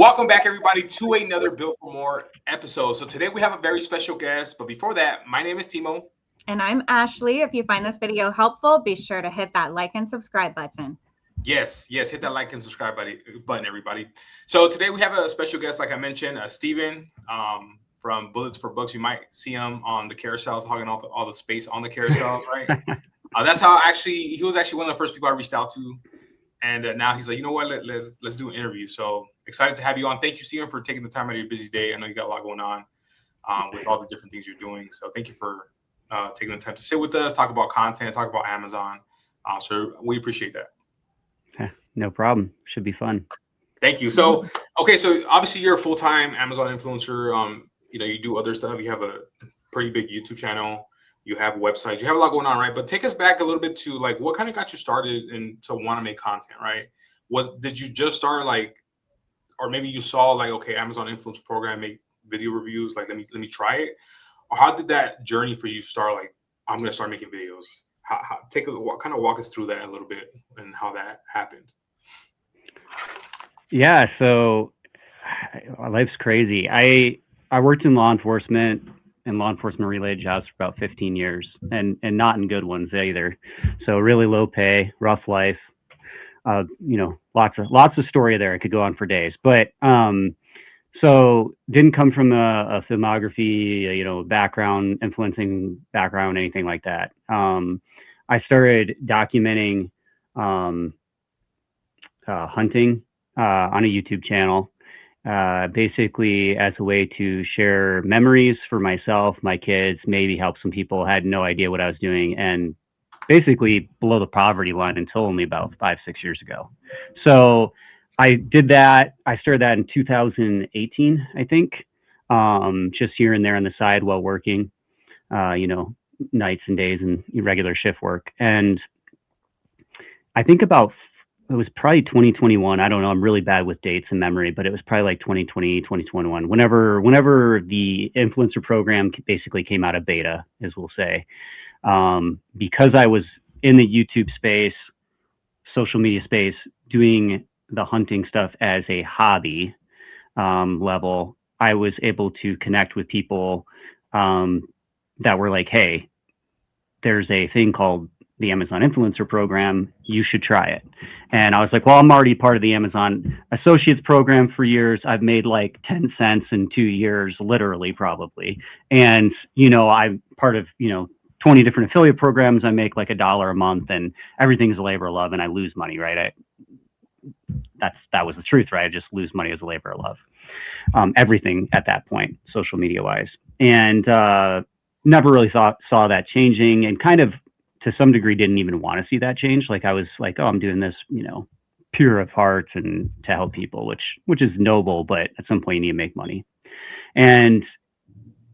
Welcome back, everybody, to another Built for More episode. So today we have a very special guest, but before that, my name is Timo. And I'm Ashley. If you find this video helpful, be sure to hit that like and subscribe button. Yes, hit that like and subscribe button, everybody. So today we have a special guest, like I mentioned, Steven from Bullets for Books. You might see him on the carousels, hogging all the space on the carousels, right? That's how he was actually one of the first people I reached out to. And now he's like, you know what, let's do an interview. So excited to have you on. Thank you, Steven, for taking the time out of your busy day. I know you got a lot going on with all the different things you're doing. So thank you for taking the time to sit with us, talk about content, talk about Amazon. So we appreciate that. No problem. Should be fun. Thank you. So, okay. So obviously you're a full-time Amazon influencer. You do other stuff. You have a pretty big YouTube channel. You have websites. You have a lot going on, right? But take us back a little bit to like what kind of got you started and to want to make content, right? Did you just start or maybe you saw okay, Amazon influencer program, make video reviews, let me try it, or how did that journey for you start? I'm gonna start making videos. Walk us through that a little bit and how that happened. Yeah, so life's crazy. I worked in law enforcement and law enforcement related jobs for about 15 years and not in good ones either. So really low pay, rough life. Lots of story there. I could go on for days, but so didn't come from a filmography, background, influencing background, anything like that. I started documenting hunting on a YouTube channel, basically as a way to share memories for myself, my kids, maybe help some people who had no idea what I was doing, and basically below the poverty line until only about 5-6 years ago. So I did that. I started that in 2018, I think, just here and there on the side while working, nights and days and regular shift work. And I think it was probably 2021. I don't know. I'm really bad with dates and memory, but it was probably like 2020, 2021, whenever the influencer program basically came out of beta, as we'll say. Because I was in the YouTube space, social media space, doing the hunting stuff as a hobby level, I was able to connect with people that were like, hey, there's a thing called the Amazon influencer program. You should try it. And I was like, well, I'm already part of the Amazon Associates program for years. I've made like 10 cents in 2 years, literally, probably. And, I'm part of, 20 different affiliate programs. I make like $1 a month and everything's a labor of love and I lose money, right? That was the truth, right? I just lose money as a labor of love. Everything at that point, social media wise. And never really saw that changing, and kind of to some degree didn't even want to see that change. I was like, oh, I'm doing this, pure of heart and to help people, which is noble, but at some point you need to make money. And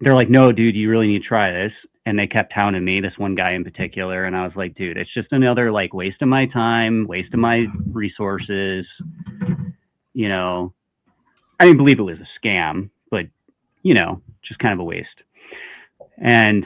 they're like, no, dude, you really need to try this. And they kept hounding me, this one guy in particular. And I was like, dude, it's just another waste of my time, waste of my resources. I didn't believe it was a scam, but, just kind of a waste. And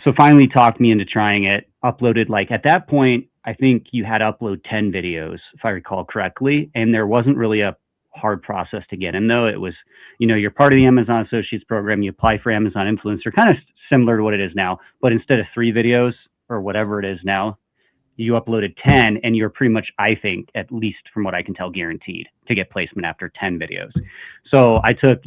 so finally talked me into trying it, uploaded at that point, I think you had to upload 10 videos, if I recall correctly. And there wasn't really a hard process to get in, though. It was, you're part of the Amazon Associates program, you apply for Amazon Influencer, kind of similar to what it is now, but instead of 3 videos or whatever it is now, you uploaded 10 and you're pretty much, I think, at least from what I can tell, guaranteed to get placement after 10 videos. So I took,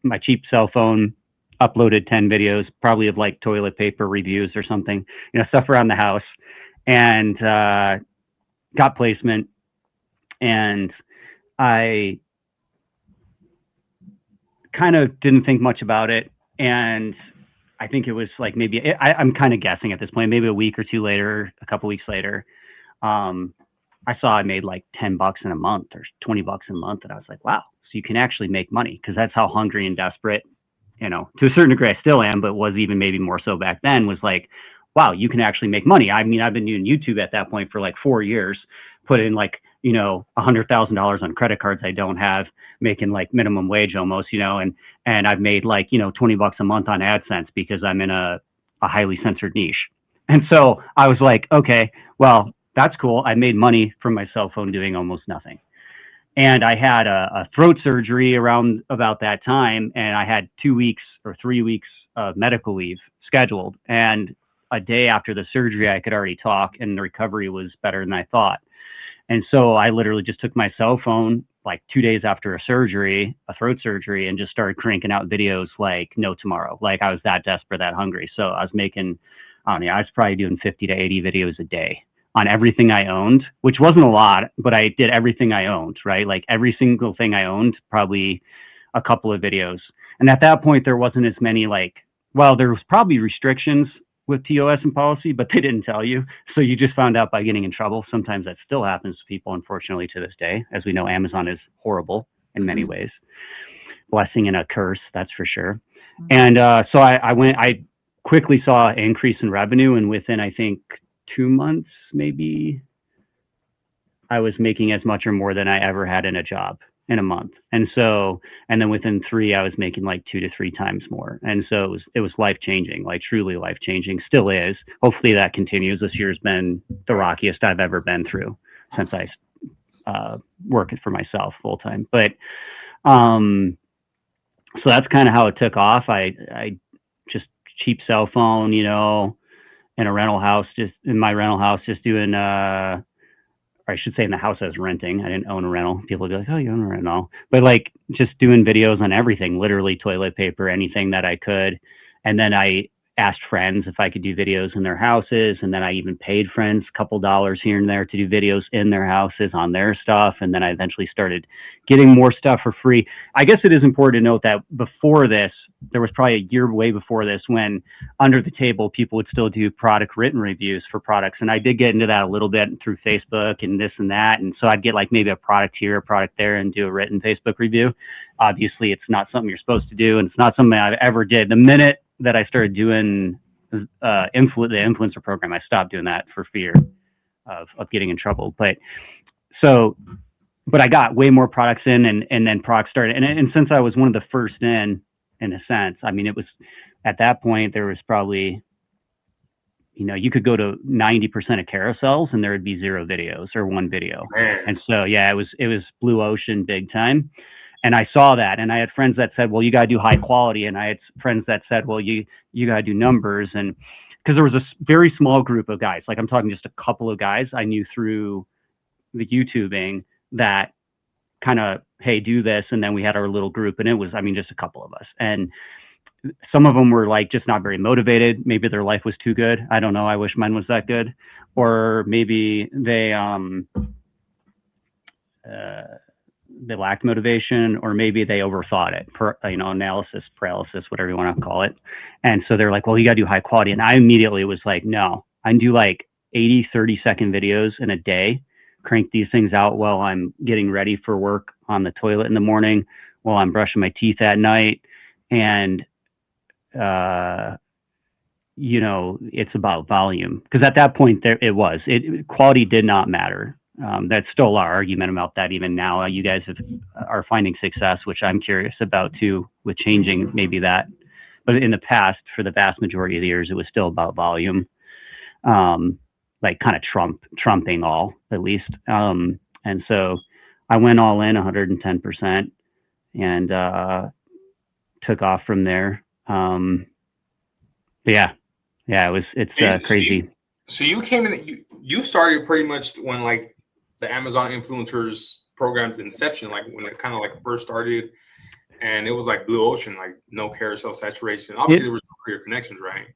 my cheap cell phone, uploaded 10 videos, probably of toilet paper reviews or something, stuff around the house, and got placement. And I kind of didn't think much about it. And I think it was maybe, I'm kind of guessing at this point, maybe a week or two later, a couple weeks later, I saw I made $10 in a month or $20 a month. And I was like, wow, so you can actually make money. Cause that's how hungry and desperate, to a certain degree I still am, but was even maybe more so back then, was wow, you can actually make money. I mean, I've been doing YouTube at that point for 4 years, put in $100,000 on credit cards I don't have, making minimum wage almost, and I've made $20 a month on AdSense because I'm in a highly censored niche. And so I was like, okay, well, that's cool. I made money from my cell phone doing almost nothing. And I had a throat surgery around about that time, and I had 2 weeks or 3 weeks of medical leave scheduled. And a day after the surgery, I could already talk, and the recovery was better than I thought. And so I literally just took my cell phone like 2 days after a surgery, a throat surgery, and just started cranking out videos like no tomorrow. Like I was that desperate, that hungry. So I was making, I don't know, I was probably doing 50 to 80 videos a day on everything I owned, which wasn't a lot, but I did everything I owned, right? Like every single thing I owned, probably a couple of videos. And at that point, there wasn't as many like, well, there was probably restrictions with TOS and policy, but they didn't tell you. So you just found out by getting in trouble. Sometimes that still happens to people, unfortunately, to this day. As we know, Amazon is horrible in many ways. Blessing and a curse, that's for sure. And so I quickly saw an increase in revenue. And within, I think, 2 months, maybe, I was making as much or more than I ever had in a job in a month. And then within 3, I was making like 2 to 3 times more. And so it was life changing, like truly life changing, still is. Hopefully that continues. This year's been the rockiest I've ever been through since I work for myself full time. But so that's kind of how it took off. I just cheap cell phone, you know, in a rental house, just in my rental house, just doing, or I should say in the house I was renting. I didn't own a rental. People would be like, oh, you own a rental. But like just doing videos on everything, literally toilet paper, anything that I could. And then I asked friends if I could do videos in their houses. And then I even paid friends a couple dollars here and there to do videos in their houses on their stuff. And then I eventually started getting more stuff for free. I guess it is important to note that before this, there was probably a year way before this when under the table, people would still do product written reviews for products. And I did get into that a little bit through Facebook and this and that. And so I'd get like maybe a product here, a product there, and do a written Facebook review. Obviously, it's not something you're supposed to do. And it's not something I've ever did. The minute that I started doing the influencer program, I stopped doing that for fear of getting in trouble. But I got way more products in, and then products started. And since I was one of the first in a sense, I mean, it was at that point, there was probably, you know, you could go to 90% of carousels and there would be 0 videos or 1 video. Man. And so, yeah, it was blue ocean big time. And I saw that, and I had friends that said, well, you got to do high quality. And I had friends that said, well, you got to do numbers. And because there was a very small group of guys, like I'm talking just a couple of guys I knew through the YouTubing that kind of, hey, do this. And then we had our little group, and it was, I mean, just a couple of us. And some of them were like just not very motivated. Maybe their life was too good. I don't know. I wish mine was that good. Or maybe they lacked motivation, or maybe they overthought it, analysis paralysis, whatever you want to call it. And so they're like, well, you got to do high quality. And I immediately was like, no, I do like 80, 30-second videos in a day, crank these things out while I'm getting ready for work on the toilet in the morning, while I'm brushing my teeth at night. And, it's about volume, because at that point quality did not matter. That's still our argument about that even now. You guys are finding success, which I'm curious about too, with changing maybe that. But in the past, for the vast majority of the years, it was still about volume, like kind of trumping all, at least. And so I went all in 110% and took off from there. It's crazy. So you came in, you started pretty much when like the Amazon influencers program's inception, like when it kind of like first started, and it was like blue ocean, like no carousel saturation. Obviously, there was no career connections, right?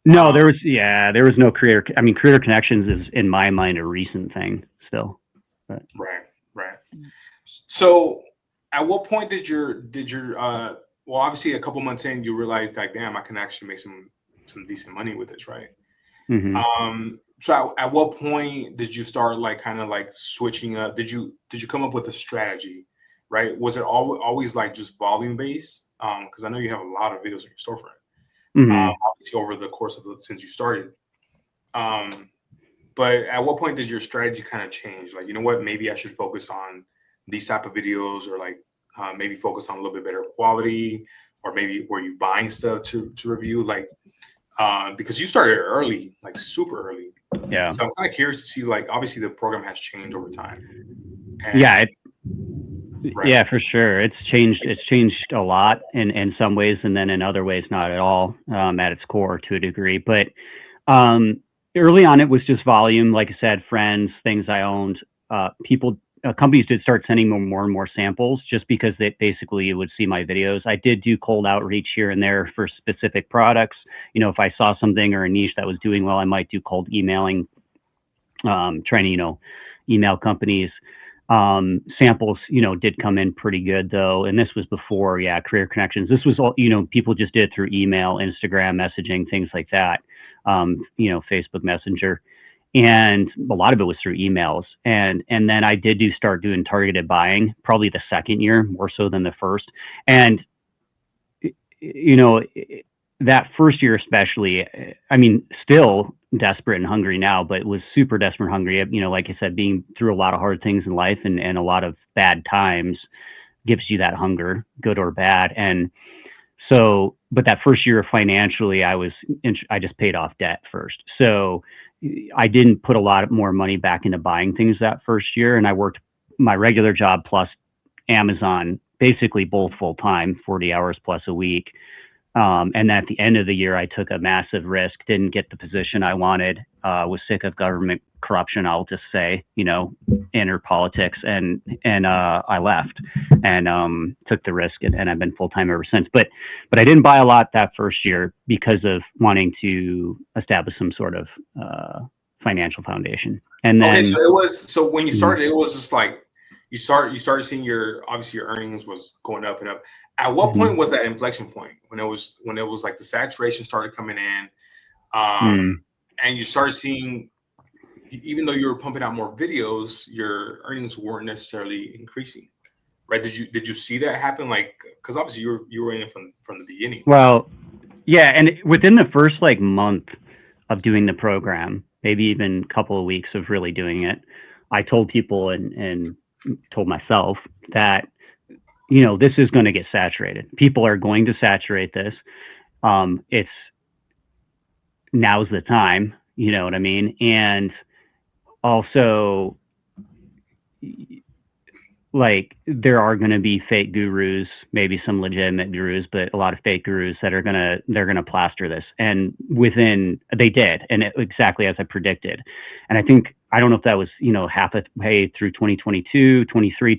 No, there was no career. I mean, career connections is in my mind a recent thing still. But. Right. So, at what point did your well, obviously a couple months in, you realized like, damn, I can actually make some decent money with this, right? Mm-hmm. So at what point did you start like kind of like switching up? Did you come up with a strategy, right? Was it always like just volume based? Because I know you have a lot of videos in your storefront, obviously over the course of since you started. But at what point did your strategy kind of change? Like, you know what, maybe I should focus on these type of videos, or like maybe focus on a little bit better quality, or maybe were you buying stuff to review, like because you started early, like super early. Yeah. So I'm kind of curious to see, like, obviously the program has changed over time. And Right. Yeah, for sure. It's changed a lot in some ways, and then in other ways, not at all, at its core to a degree. But um, early on, it was just volume. Like I said, friends, things I owned, people, companies did start sending more and more samples just because they basically would see my videos. I did do cold outreach here and there for specific products. If I saw something or a niche that was doing well, I might do cold emailing, trying to, email companies. Samples, did come in pretty good though. And this was before, career connections. This was all, people just did it through email, Instagram messaging, things like that. Facebook Messenger. And a lot of it was through emails. And then I did start doing targeted buying, probably the second year, more so than the first. And, that first year especially, I mean, still desperate and hungry now, but was super desperate and hungry. Like I said, being through a lot of hard things in life and a lot of bad times gives you that hunger, good or bad. And so, but that first year financially, I just paid off debt first. So I didn't put a lot more money back into buying things that first year. And I worked my regular job plus Amazon, basically both full time, 40 hours plus a week. And at the end of the year, I took a massive risk, didn't get the position I wanted, was sick of government corruption, I'll just say, inner politics, and I left and took the risk, and I've been full-time ever since. But I didn't buy a lot that first year because of wanting to establish some sort of financial foundation. And then, so when you started, it was just like you started seeing obviously your earnings was going up and up. At what point was that inflection point when it was like the saturation started coming in, and you started seeing, even though you were pumping out more videos, your earnings weren't necessarily increasing, right? Did you see that happen? Like, because obviously you were in it from the beginning. Well, yeah, and within the first month of doing the program, maybe even a couple of weeks of really doing it, I told people and told myself that, this is going to get saturated. People are going to saturate this. It's now's the time, you know what I mean? And also, like, there are going to be fake gurus, maybe some legitimate gurus, but a lot of fake gurus that they're going to plaster this. And they did, and exactly as I predicted. And I don't know if that was, halfway through 2022, 23,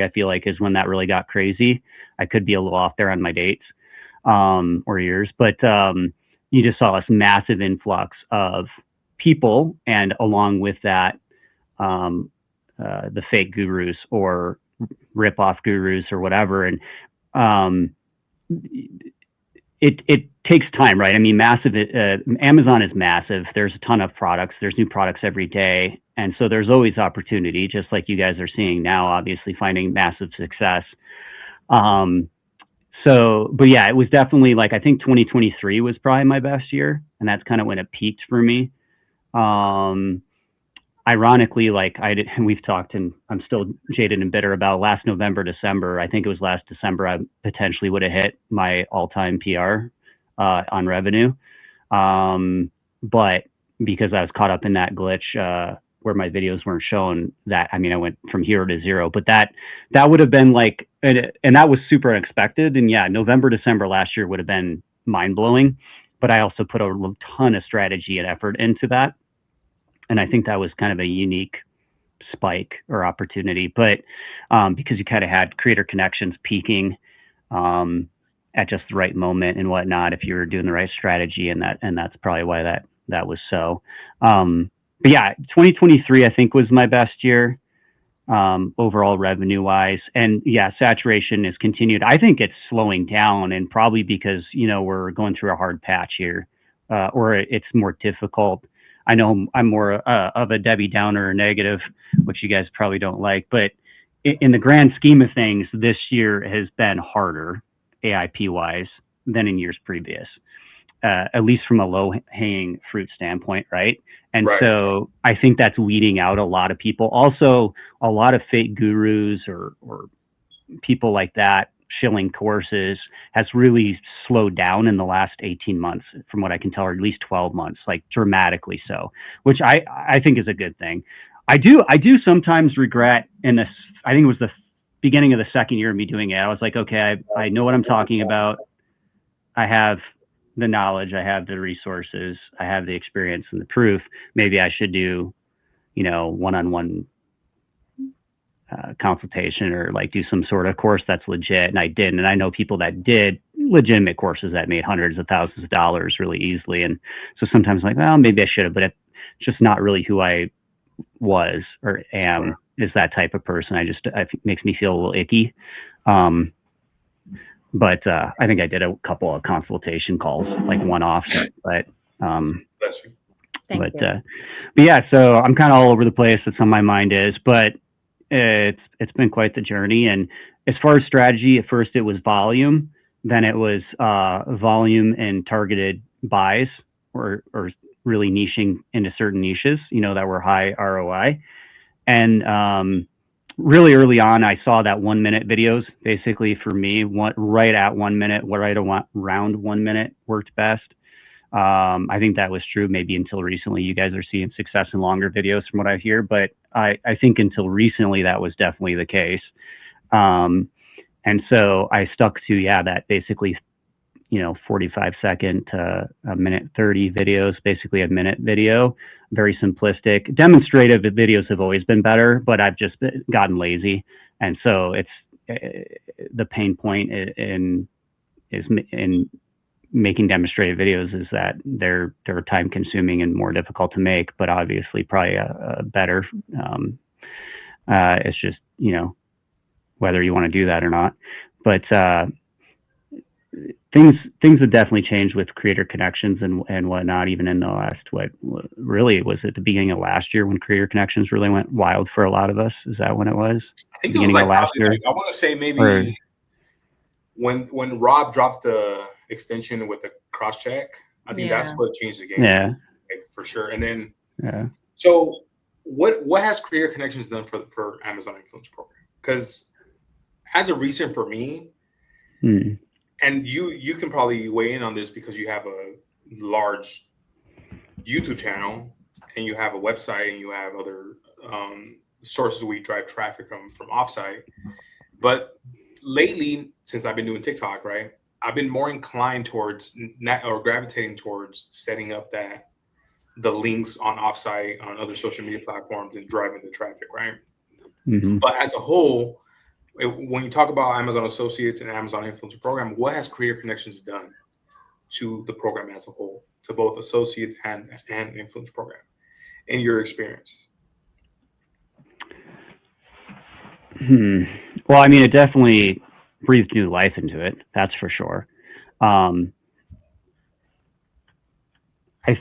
I feel like is when that really got crazy. I could be a little off there on my dates, or years, but, you just saw this massive influx of people. And along with that, the fake gurus or rip-off gurus or whatever. And it takes time, right? I mean, Amazon is massive. There's a ton of products. There's new products every day. And so there's always opportunity, just like you guys are seeing now, obviously finding massive success. But yeah, it was definitely I think 2023 was probably my best year. And that's kind of when it peaked for me. Ironically, we've talked, and I'm still jaded and bitter about last November, December. I think it was last December, I potentially would have hit my all-time PR on revenue. But because I was caught up in that glitch where my videos weren't shown, I went from hero to zero. But that would have been and that was super unexpected. And yeah, November, December last year would have been mind-blowing. But I also put a ton of strategy and effort into that. And I think that was kind of a unique spike or opportunity, but because you kind of had creator connections peaking at just the right moment and whatnot, if you were doing the right strategy, and that's probably why that was so. But yeah, 2023 I think was my best year overall revenue wise, and yeah, saturation is continued. I think it's slowing down, and probably because we're going through a hard patch here, or it's more difficult. I know I'm more of a Debbie Downer or negative, which you guys probably don't like, but in the grand scheme of things, this year has been harder AIP wise than in years previous, at least from a low hanging fruit standpoint. Right. And right. So I think that's weeding out a lot of people. Also, a lot of fake gurus or people like that shilling courses has really slowed down in the last 18 months, from what I can tell, or at least 12 months, dramatically so, which I think is a good thing. I do sometimes regret, in this, I think it was the beginning of the second year of me doing it, I was like, okay, I know what I'm talking about. I have the knowledge, I have the resources, I have the experience and the proof. Maybe I should do, you know, one-on-one consultation, or like do some sort of course that's legit. And I didn't. And I know people that did legitimate courses that made hundreds of thousands of dollars really easily. And so sometimes I'm like, well, maybe I should have, but it's just not really who I was or am. Is that type of person. It makes me feel a little icky. But I think I did a couple of consultation calls, like one-offs, but Thank you. but yeah, so I'm kind of all over the place. That's on my mind is, but it's been quite the journey. And as far as strategy, at first it was volume, then it was volume and targeted buys, or really niching into certain niches, you know, that were high ROI. And really early on, I saw that 1 minute videos basically for me, right at 1 minute, right around 1 minute worked best. I think that was true maybe until recently. You guys are seeing success in longer videos from what I hear, but I think until recently that was definitely the case. And so I stuck to, that basically, you know, 45-second to a minute 30 videos, basically a minute video, very simplistic. Demonstrative videos have always been better, but I've just gotten lazy. And so the pain point in making demonstrative videos is that they're time consuming and more difficult to make, but obviously probably a better. It's just, you know, whether you want to do that or not. But things have definitely changed with creator connections and whatnot, even in the last, really was at the beginning of last year when creator connections really went wild for a lot of us. Is that when it was? I think it was like last year. I want to say maybe when Rob dropped the extension with the cross check, I think that's what changed the game. Yeah, like, for sure. And then so what has creator connections done for Amazon Influence Program? Because as a recent for me, and you can probably weigh in on this because you have a large YouTube channel and you have a website and you have other sources where you drive traffic from offsite. But lately, since I've been doing TikTok, right, I've been more inclined towards gravitating towards setting up the links on offsite on other social media platforms and driving the traffic, right? But as a whole, when you talk about Amazon Associates and Amazon Influencer Program, what has Creator Connections done to the program as a whole, to both Associates and Influence Program, in your experience? Well, I mean, it definitely breathed new life into it. That's for sure. I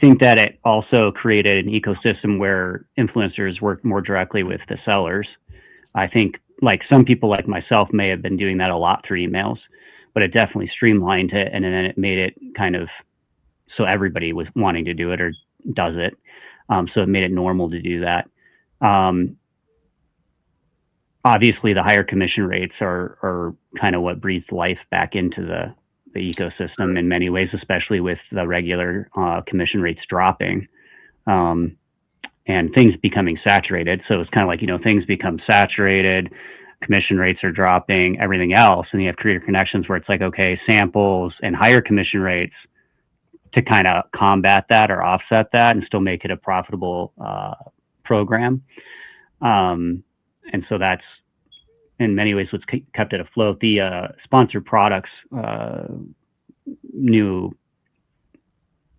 think that it also created an ecosystem where influencers work more directly with the sellers. I think like some people like myself may have been doing that a lot through emails, but it definitely streamlined it. And then it made it kind of, so everybody was wanting to do it or does it. So it made it normal to do that. Obviously the higher commission rates are kind of what breathes life back into the ecosystem in many ways, especially with the regular commission rates dropping. And things becoming saturated. So it's kind of like, you know, things become saturated, commission rates are dropping, everything else. And you have creator connections where it's like, okay, samples and higher commission rates to kind of combat that or offset that and still make it a profitable program. And so that's in many ways what's kept it afloat. The sponsored products, new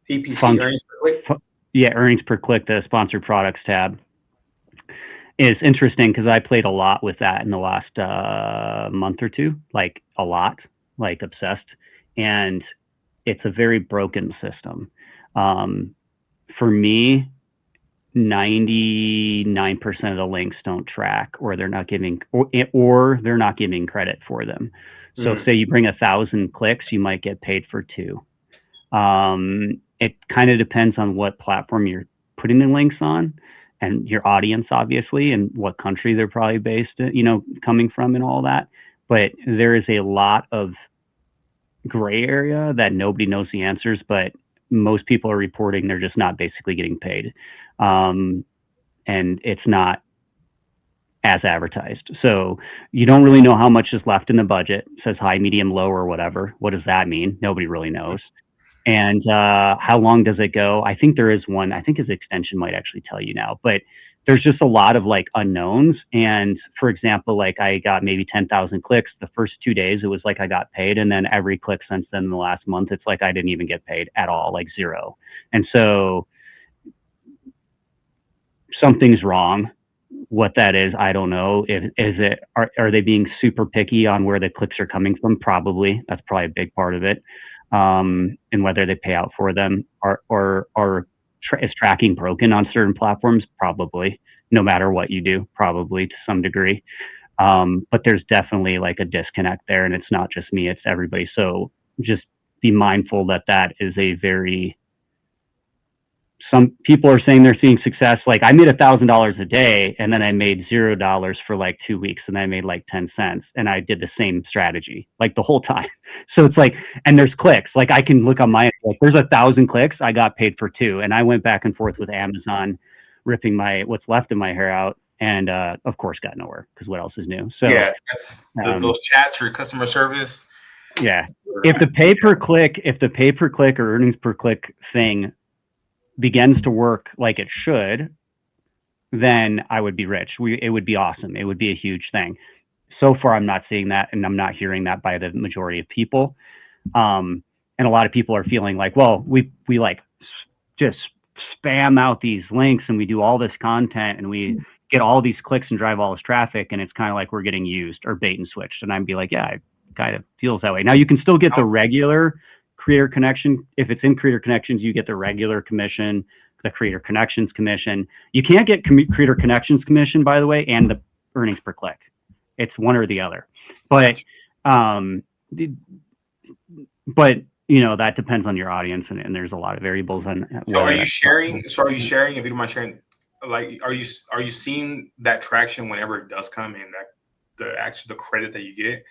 EPC, earnings per click? Earnings per click, the sponsored products tab is interesting because I played a lot with that in the last month or two, like a lot, like obsessed. And it's a very broken system. For me, 99% of the links don't track, or they're not giving, or they're not giving credit for them. So say you bring 1,000 clicks, you might get paid for 2. It kind of depends on what platform you're putting the links on and your audience, obviously, and what country they're probably based, you know, coming from and all that. But there is a lot of gray area that nobody knows the answers, but most people are reporting they're just not basically getting paid. And it's not as advertised. So you don't really know how much is left in the budget. It says high, medium, low, or whatever. What does that mean? Nobody really knows. And how long does it go? I think there is one. I think his extension might actually tell you now, but there's just a lot of like unknowns. And for example, like I got maybe 10,000 clicks the first 2 days. It was like I got paid. And then every click since then in the last month, it's like I didn't even get paid at all, like zero. And so something's wrong. What that is, I don't know. Are they being super picky on where the clicks are coming from? Probably. That's probably a big part of it. And whether they pay out for them, or is tracking broken on certain platforms? Probably. No matter what you do, probably to some degree. But there's definitely like a disconnect there, and it's not just me; it's everybody. So just be mindful that is a very. Some people are saying they're seeing success. Like I made $1,000 a day, and then I made $0 for like 2 weeks, and I made like 10 cents, and I did the same strategy like the whole time. So it's like, and there's clicks. Like I can look on my, like, there's 1,000 clicks. I got paid for 2, and I went back and forth with Amazon, ripping what's left of my hair out, and of course got nowhere because what else is new? So yeah, that's those chats or customer service. Yeah, if the pay per click or earnings per click thing begins to work like it should, then I would be rich. It would be awesome. It would be a huge thing. So far, I'm not seeing that, and I'm not hearing that by the majority of people. And a lot of people are feeling like, well, we like just spam out these links, and we do all this content, and we get all these clicks and drive all this traffic, and it's kind of like we're getting used or bait and switched. And I'd be like, yeah, it kind of feels that way. Now you can still get the regular Creator Connection. If it's in Creator Connections, you get the regular commission, the Creator Connections commission. You can't get Creator Connections commission, by the way, and the earnings per click. It's one or the other. But you know, that depends on your audience, and there's a lot of variables on. So are you sharing? So are you sharing? If you don't mind sharing, like, are you seeing that traction whenever it does come in, that the credit that you get?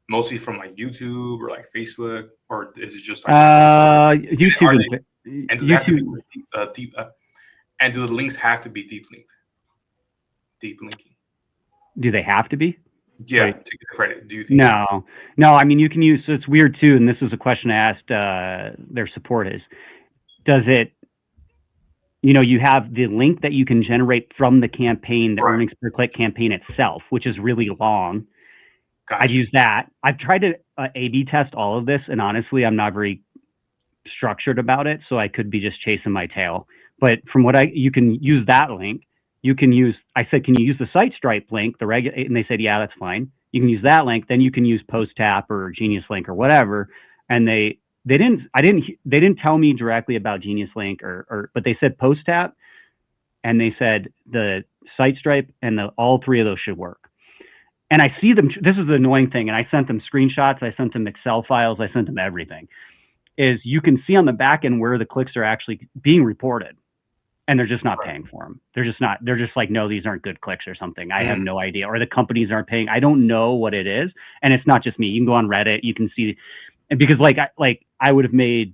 Mostly from like YouTube or like Facebook, or is it just like YouTube? And does it have to be deep? And do the links have to be deep linked? Deep linking. Do they have to be? Yeah, right. To get credit. Do you think? No. I mean, you can use. So it's weird too, and this is a question I asked their support is, does it? You know, you have the link that you can generate from the campaign, the earnings per click campaign itself, which is really long. Gotcha. I've used that. I've tried to A/B test all of this, and honestly, I'm not very structured about it, so I could be just chasing my tail. But from what you can use that link. You can use. I said, can you use the SiteStripe link, and they said, yeah, that's fine. You can use that link. Then you can use PostTap or Genius Link or whatever. And they didn't tell me directly about Genius Link but they said PostTap, and they said the SiteStripe, and all 3 of those should work. And I see them. This is the annoying thing. And I sent them screenshots. I sent them Excel files. I sent them everything. Is you can see on the back end where the clicks are actually being reported, and they're just not paying for them. They're just not. They're just like, no, these aren't good clicks or something. I have no idea. Or the companies aren't paying. I don't know what it is. And it's not just me. You can go on Reddit. You can see, and because I would have made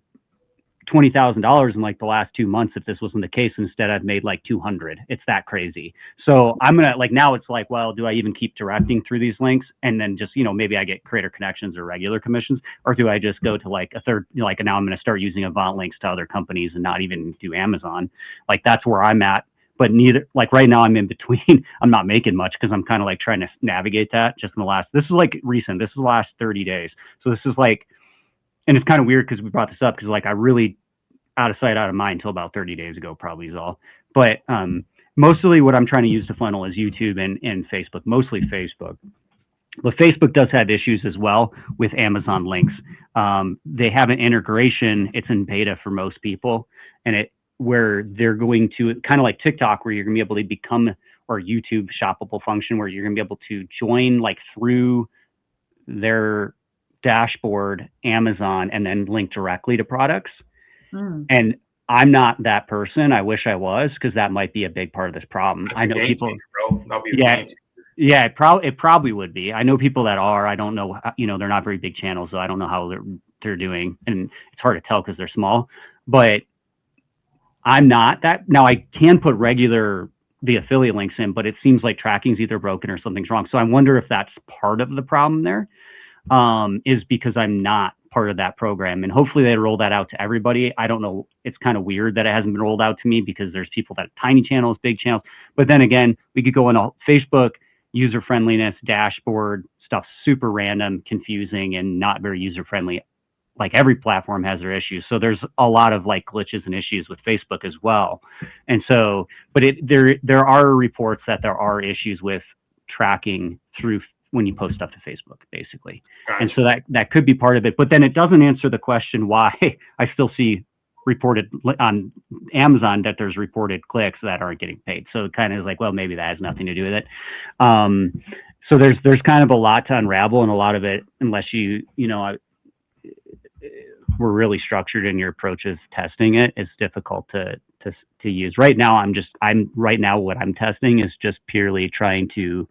$20,000 in like the last 2 months if this wasn't the case. Instead, I've made like 200. It's that crazy. So I'm gonna now it's like, well, do I even keep directing through these links, and then just maybe I get Creator Connections or regular commissions, or do I just go to like a third? Now I'm going to start using Avant links to other companies and not even do Amazon. Like that's where I'm at. But neither, like right now I'm in between. I'm not making much because I'm kind of like trying to navigate that. Just in the last, this is like recent. This is the last 30 days. So this is like. And it's kind of weird because we brought this up because like I really out of sight, out of mind until about 30 days ago, probably is all. But mostly what I'm trying to use to funnel is YouTube and Facebook, mostly Facebook. But Facebook does have issues as well with Amazon links. They have an integration. It's in beta for most people, and where they're going to kind of like TikTok, where you're going to be able to become, or YouTube shoppable function, where you're going to be able to join like through their dashboard, Amazon, and then link directly to products. And I'm not that person. I wish I was, because that might be a big part of this problem. I know people. Yeah, it probably would be. I know people that are. I don't know. They're not very big channels, so I don't know how they're doing, and it's hard to tell because they're small. But I'm not that. Now I can put regular the affiliate links in, but it seems like tracking's either broken or something's wrong. So I wonder if that's part of the problem there, is because I'm not part of that program, and hopefully they roll that out to everybody. I don't know. It's kind of weird that it hasn't been rolled out to me, because there's people that have tiny channels, big channels. But then again, we could go into Facebook, user friendliness, dashboard, stuff super random, confusing, and not very user friendly. Like every platform has their issues. So there's a lot of like glitches and issues with Facebook as well. And so, but there are reports that there are issues with tracking through when you post stuff to Facebook, basically. Gotcha. And so that could be part of it. But then it doesn't answer the question why I still see reported on Amazon that there's reported clicks that aren't getting paid. So it kind of is like, well, maybe that has nothing to do with it. So there's kind of a lot to unravel, and a lot of it, unless we're really structured in your approach of testing it, it's difficult to use. Right now, what I'm testing is just purely trying to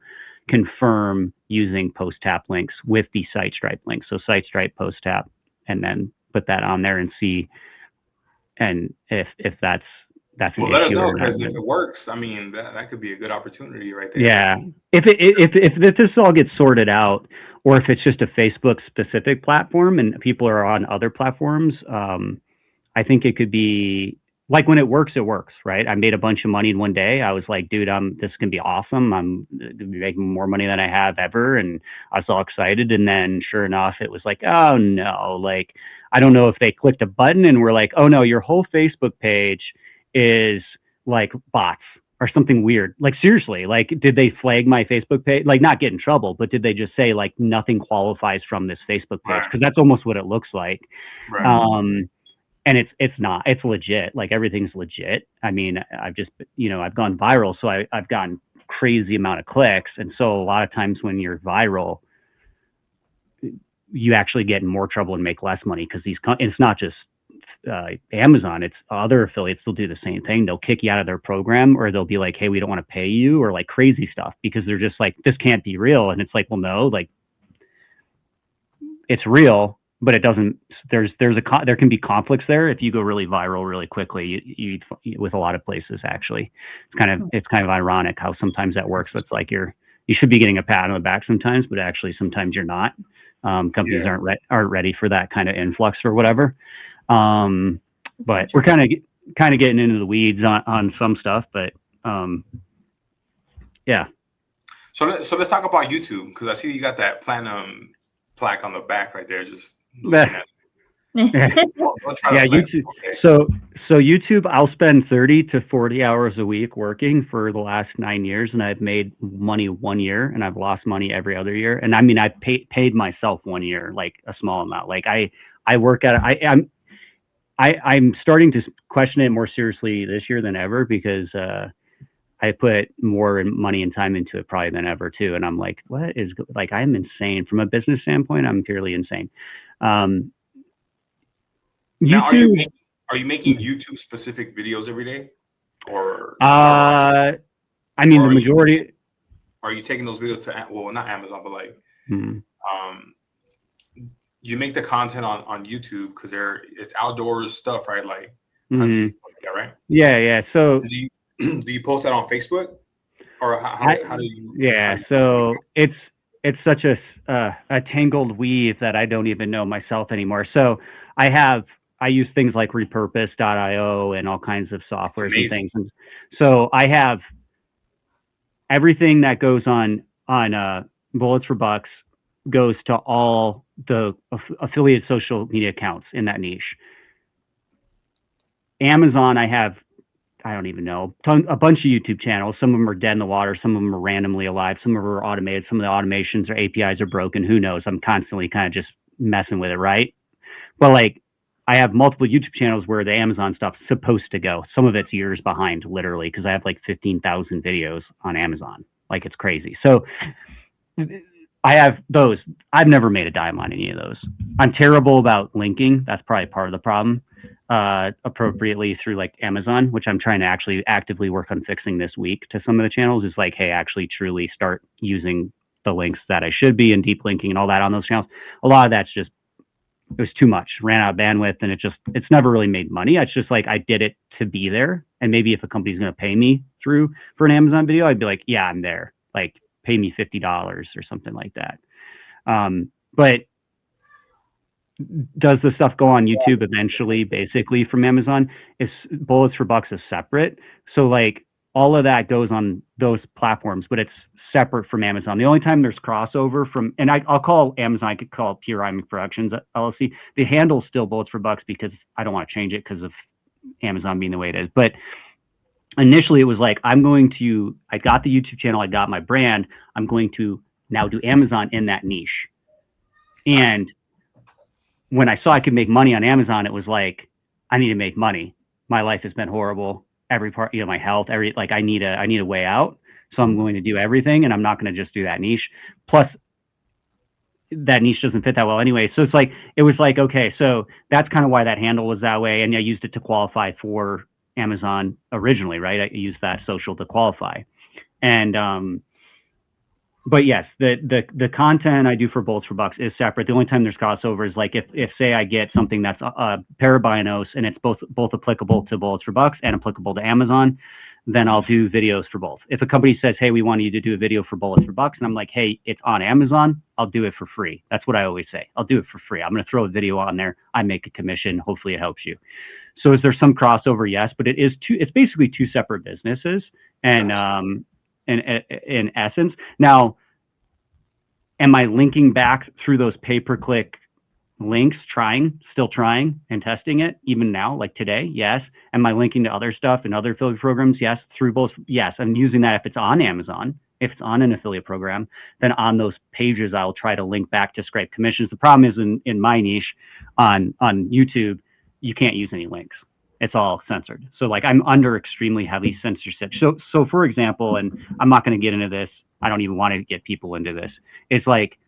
confirm using post tap links with the SiteStripe link. So SiteStripe post tap, and then put that on there and see, and if that's well, let us know, because if it works, I mean, that could be a good opportunity right there. Yeah, if this all gets sorted out, or if it's just a Facebook specific platform and people are on other platforms, I think it could be like, when it works, right? I made a bunch of money in one day. I was like, dude, this can be awesome. I'm making more money than I have ever. And I was all excited. And then sure enough, it was like, oh no, like, I don't know if they clicked a button and we're like, oh no, your whole Facebook page is like bots or something weird. Like, seriously, like, did they flag my Facebook page? Like, not get in trouble, but did they just say like nothing qualifies from this Facebook page? Because that's almost what it looks like. Right. And it's not, it's legit. Like, everything's legit. I mean, I've gone viral, so I've gotten crazy amount of clicks. And so a lot of times when you're viral, you actually get in more trouble and make less money, because it's not just Amazon, it's other affiliates will do the same thing. They'll kick you out of their program, or they'll be like, hey, we don't want to pay you, or like crazy stuff, because they're just like, this can't be real. And it's like, well, no, like, it's real, but it doesn't, there can be conflicts there if you go really viral really quickly. You with a lot of places, actually. It's kind of ironic how sometimes that works. But it's like you should be getting a pat on the back sometimes, but actually sometimes you're not. Companies aren't ready for that kind of influx or whatever. But we're kind of getting into the weeds on some stuff, but yeah. So let's talk about YouTube, because I see you got that platinum plaque on the back right there. Just looking at yeah, YouTube. Okay. So YouTube, I'll spend 30 to 40 hours a week working for the last 9 years, and I've made money 1 year, and I've lost money every other year. And I mean, I paid myself 1 year, like a small amount. Like I work at it. I'm starting to question it more seriously this year than ever, because I put more money and time into it probably than ever too. And I'm like, what is, like, I'm insane from a business standpoint. I'm purely insane. Now, are you making YouTube specific videos every day, or? I mean, the majority. Are you taking those videos to, well, not Amazon, but like, you make the content on YouTube because it's outdoors stuff, right? Like hunting, stuff like that, right? Yeah. So do you post that on Facebook, or how do you? Yeah. So it's such a tangled weave that I don't even know myself anymore. So I use things like repurpose.io and all kinds of software and things. And so I have everything that goes on Bullets for Bucks goes to all the affiliate social media accounts in that niche. Amazon, I don't even know, a bunch of YouTube channels. Some of them are dead in the water. Some of them are randomly alive. Some of them are automated. Some of the automations or APIs are broken. Who knows? I'm constantly kind of just messing with it, right? But like, I have multiple YouTube channels where the Amazon stuff's supposed to go. Some of it's years behind, literally, because I have like 15,000 videos on Amazon. Like, it's crazy. So I have those. I've never made a dime on any of those. I'm terrible about linking. That's probably part of the problem. Appropriately through like Amazon, which I'm trying to actually actively work on fixing this week to some of the channels, is like, hey, actually truly start using the links that I should be, and deep linking and all that on those channels. A lot of that's just it was too much, ran out of bandwidth, and it's never really made money. It's just like I did it to be there. And maybe if a company's going to pay me for an Amazon video, I'd be like, yeah, I'm there. Like, pay me $50 or something like that. But does the stuff go on YouTube eventually, basically from Amazon? Is Bullets for Bucks is separate. So like all of that goes on those platforms, but it's separate from Amazon. The only time there's crossover from, and I'll call Amazon, I could call it Pure Rhyming Productions LLC. The handle's still Bullets for Bucks because I don't want to change it because of Amazon being the way it is. But initially it was like, I got the YouTube channel, I got my brand, I'm going to now do Amazon in that niche. And when I saw I could make money on Amazon, it was like, I need to make money. My life has been horrible. Every part, my health, I need a way out. So I'm going to do everything, and I'm not going to just do that niche. Plus, that niche doesn't fit that well anyway. So it was like, okay, so that's kind of why that handle was that way. And I used it to qualify for Amazon originally, right? I used that social to qualify. And, but yes, the content I do for Bullets for Bucks is separate. The only time there's crossover is like if say I get something that's parabinos and it's both applicable to Bullets for Bucks and applicable to Amazon, then I'll do videos for both. If a company says, hey, we want you to do a video for Bullets for Bucks, and I'm like, hey, it's on Amazon, I'll do it for free. That's what I always say. I'll do it for free. I'm going to throw a video on there. I make a commission. Hopefully it helps you. So is there some crossover? Yes, but it's basically two separate businesses. And in essence. Now, am I linking back through those pay-per-click links, still trying and testing it even now, like today? Yes. Am I linking to other stuff and other affiliate programs? Yes. Through both. Yes. I'm using that if it's on Amazon, if it's on an affiliate program, then on those pages, I'll try to link back to scrape commissions. The problem is in my niche on YouTube, you can't use any links. It's all censored. So like I'm under extremely heavy censorship. So for example, and I'm not going to get into this, I don't even want to get people into this. It's like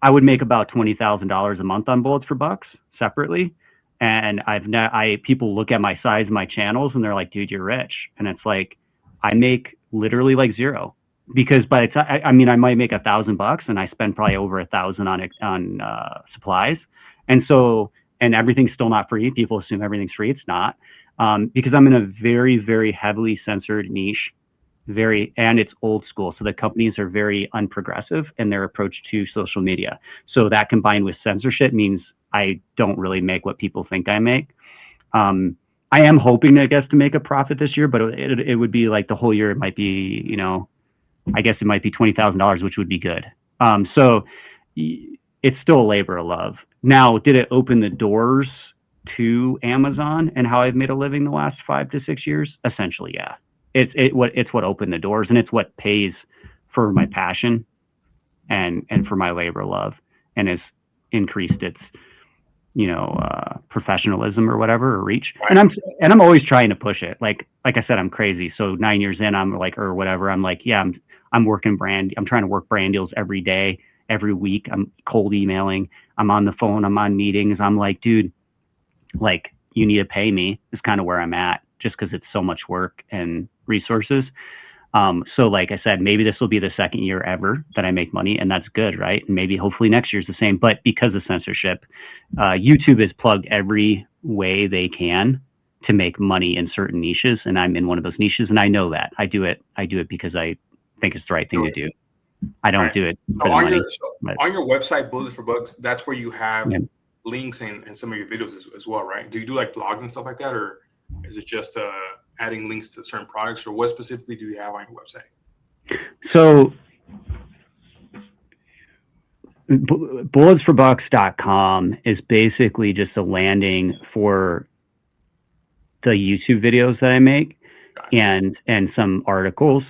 I would make about $20,000 a month on Bullets for Bucks separately. And people look at my size of my channels and they're like, dude, you're rich. And it's like, I make literally like zero, because by the time, I might make $1,000 and I spend probably over $1,000 on supplies. And everything's still not free. People assume everything's free. It's not, because I'm in a very, very heavily censored niche, and it's old school. So the companies are very unprogressive in their approach to social media. So that combined with censorship means I don't really make what people think I make. I am hoping, I guess, to make a profit this year, but it would be like the whole year. It might be, I guess it might be $20,000, which would be good. So it's still a labor of love. Now, did it open the doors to Amazon and how I've made a living the last 5 to 6 years? Essentially, yeah. It's what opened the doors, and it's what pays for my passion and for my labor of love, and has increased its professionalism or whatever, or reach. And I'm always trying to push it. Like I said, I'm crazy. So 9 years in, I'm like, or whatever. I'm like, yeah, I'm working I'm trying to work brand deals every day, every week. I'm cold emailing. I'm on the phone. I'm on meetings. I'm like, dude, like, you need to pay me is kind of where I'm at, just because it's so much work and resources. So like I said, maybe this will be the second year ever that I make money, and that's good, right? And maybe hopefully next year's the same. But because of censorship, YouTube has plugged every way they can to make money in certain niches, and I'm in one of those niches, and I know that. I do it because I think it's the right thing to do. I don't do it for the money. On your website, Bullets for Bucks, that's where you have links and some of your videos as well, right? Do you do like blogs and stuff like that, or is it just adding links to certain products, or what specifically do you have on your website? So bulletsforbucks.com is basically just a landing for the YouTube videos that I make. Gotcha. and some articles.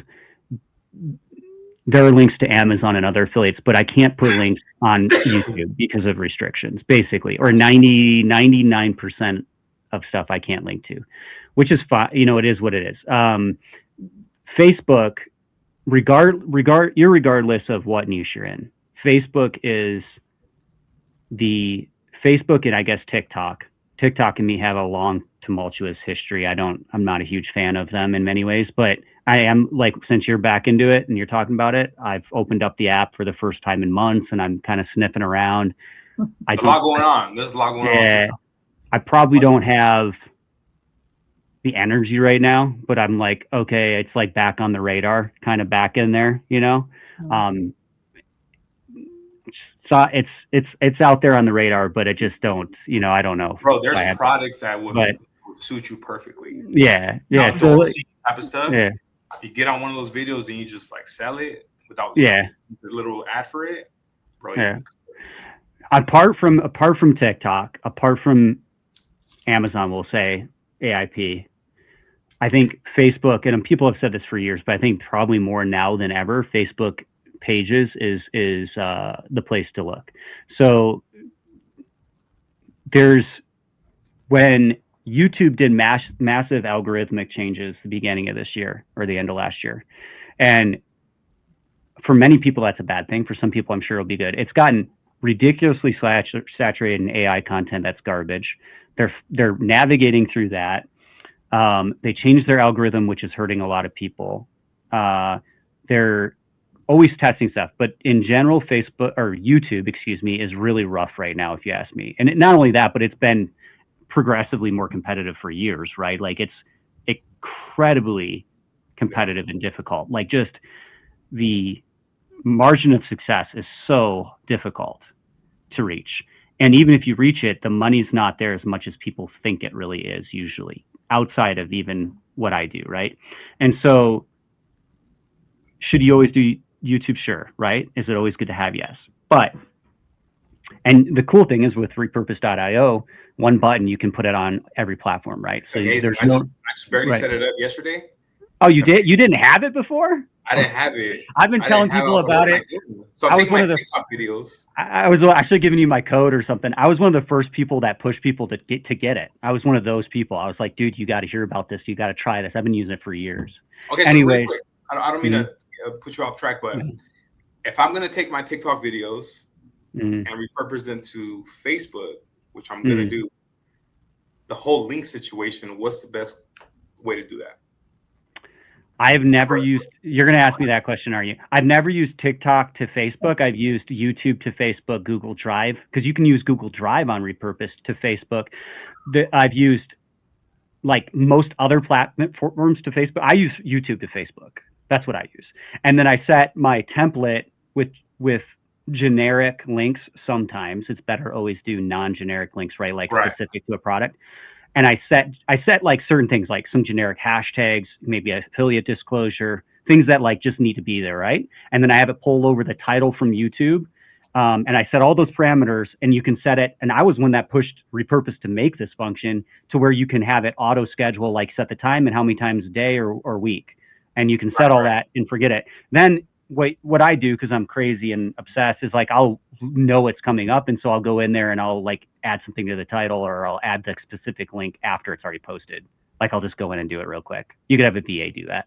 There are links to Amazon and other affiliates, but I can't put links on YouTube because of restrictions, basically, or 99% of stuff I can't link to, which is fine. It is what it is. Facebook, regardless of what niche you're in, Facebook and I guess TikTok and me have a long tumultuous history. I'm not a huge fan of them in many ways, but I am, like, since you're back into it and you're talking about it, I've opened up the app for the first time in months, and I'm kind of sniffing around. a lot going on. There's a lot going on. Yeah, I probably don't have the energy right now, but I'm like, okay, it's like back on the radar, kind of back in there, you know. So it's out there on the radar, but it just don't, you know, I don't know. Bro, there's products that would suit you perfectly. Yeah. So type of stuff. Yeah. You get on one of those videos and you just like sell it without the little ad for it, bro. Yeah. Apart from TikTok, apart from Amazon, we'll say AIP, I think Facebook, and people have said this for years, but I think probably more now than ever, Facebook pages is the place to look. So when YouTube did massive algorithmic changes at the beginning of this year or the end of last year, and for many people that's a bad thing. For some people, I'm sure it'll be good. It's gotten ridiculously saturated in AI content that's garbage. They're navigating through that. They changed their algorithm, which is hurting a lot of people. They're always testing stuff, but in general, YouTube, is really rough right now, if you ask me. And not only that, but it's been progressively more competitive for years, right? Like it's incredibly competitive and difficult. Like just the margin of success is so difficult to reach. And even if you reach it, the money's not there as much as people think it really is, usually, outside of even what I do, right? And so should you always do YouTube? Sure, right? Is it always good to have? Yes. But, and the cool thing is with repurpose.io, one button, you can put it on every platform, right? So I just barely set it up yesterday. Oh, you did? You didn't have it before? I didn't have it. I've been telling people about it. So I'm taking my TikTok videos. I was actually giving you my code or something. I was one of the first people that pushed people to get it. I was one of those people. I was like, dude, you got to hear about this. You got to try this. I've been using it for years. Okay. So anyway, really quick, I don't mean to put you off track, but if I'm going to take my TikTok videos and repurpose them to Facebook, which I'm going to do, the whole link situation, what's the best way to do that? I have never used, you're going to ask me that question, are you? I've never used TikTok to Facebook. I've used YouTube to Facebook, Google Drive, because you can use Google Drive on repurpose to Facebook. I've used like most other platforms to Facebook. I use YouTube to Facebook. That's what I use. And then I set my template with generic links. Sometimes it's better always do non-generic links, right? Like specific to a product. And I set like certain things, like some generic hashtags, maybe affiliate disclosure, things that like just need to be there, right? And then I have it pull over the title from YouTube. And I set all those parameters, and you can set it. And I was one that pushed repurpose to make this function to where you can have it auto schedule, like set the time and how many times a day or week. And you can set all that and forget it. Then what I do, because I'm crazy and obsessed, is like I'll know it's coming up, and so I'll go in there and I'll like add something to the title, or I'll add the specific link after it's already posted. Like I'll just go in and do it real quick. You could have a VA do that.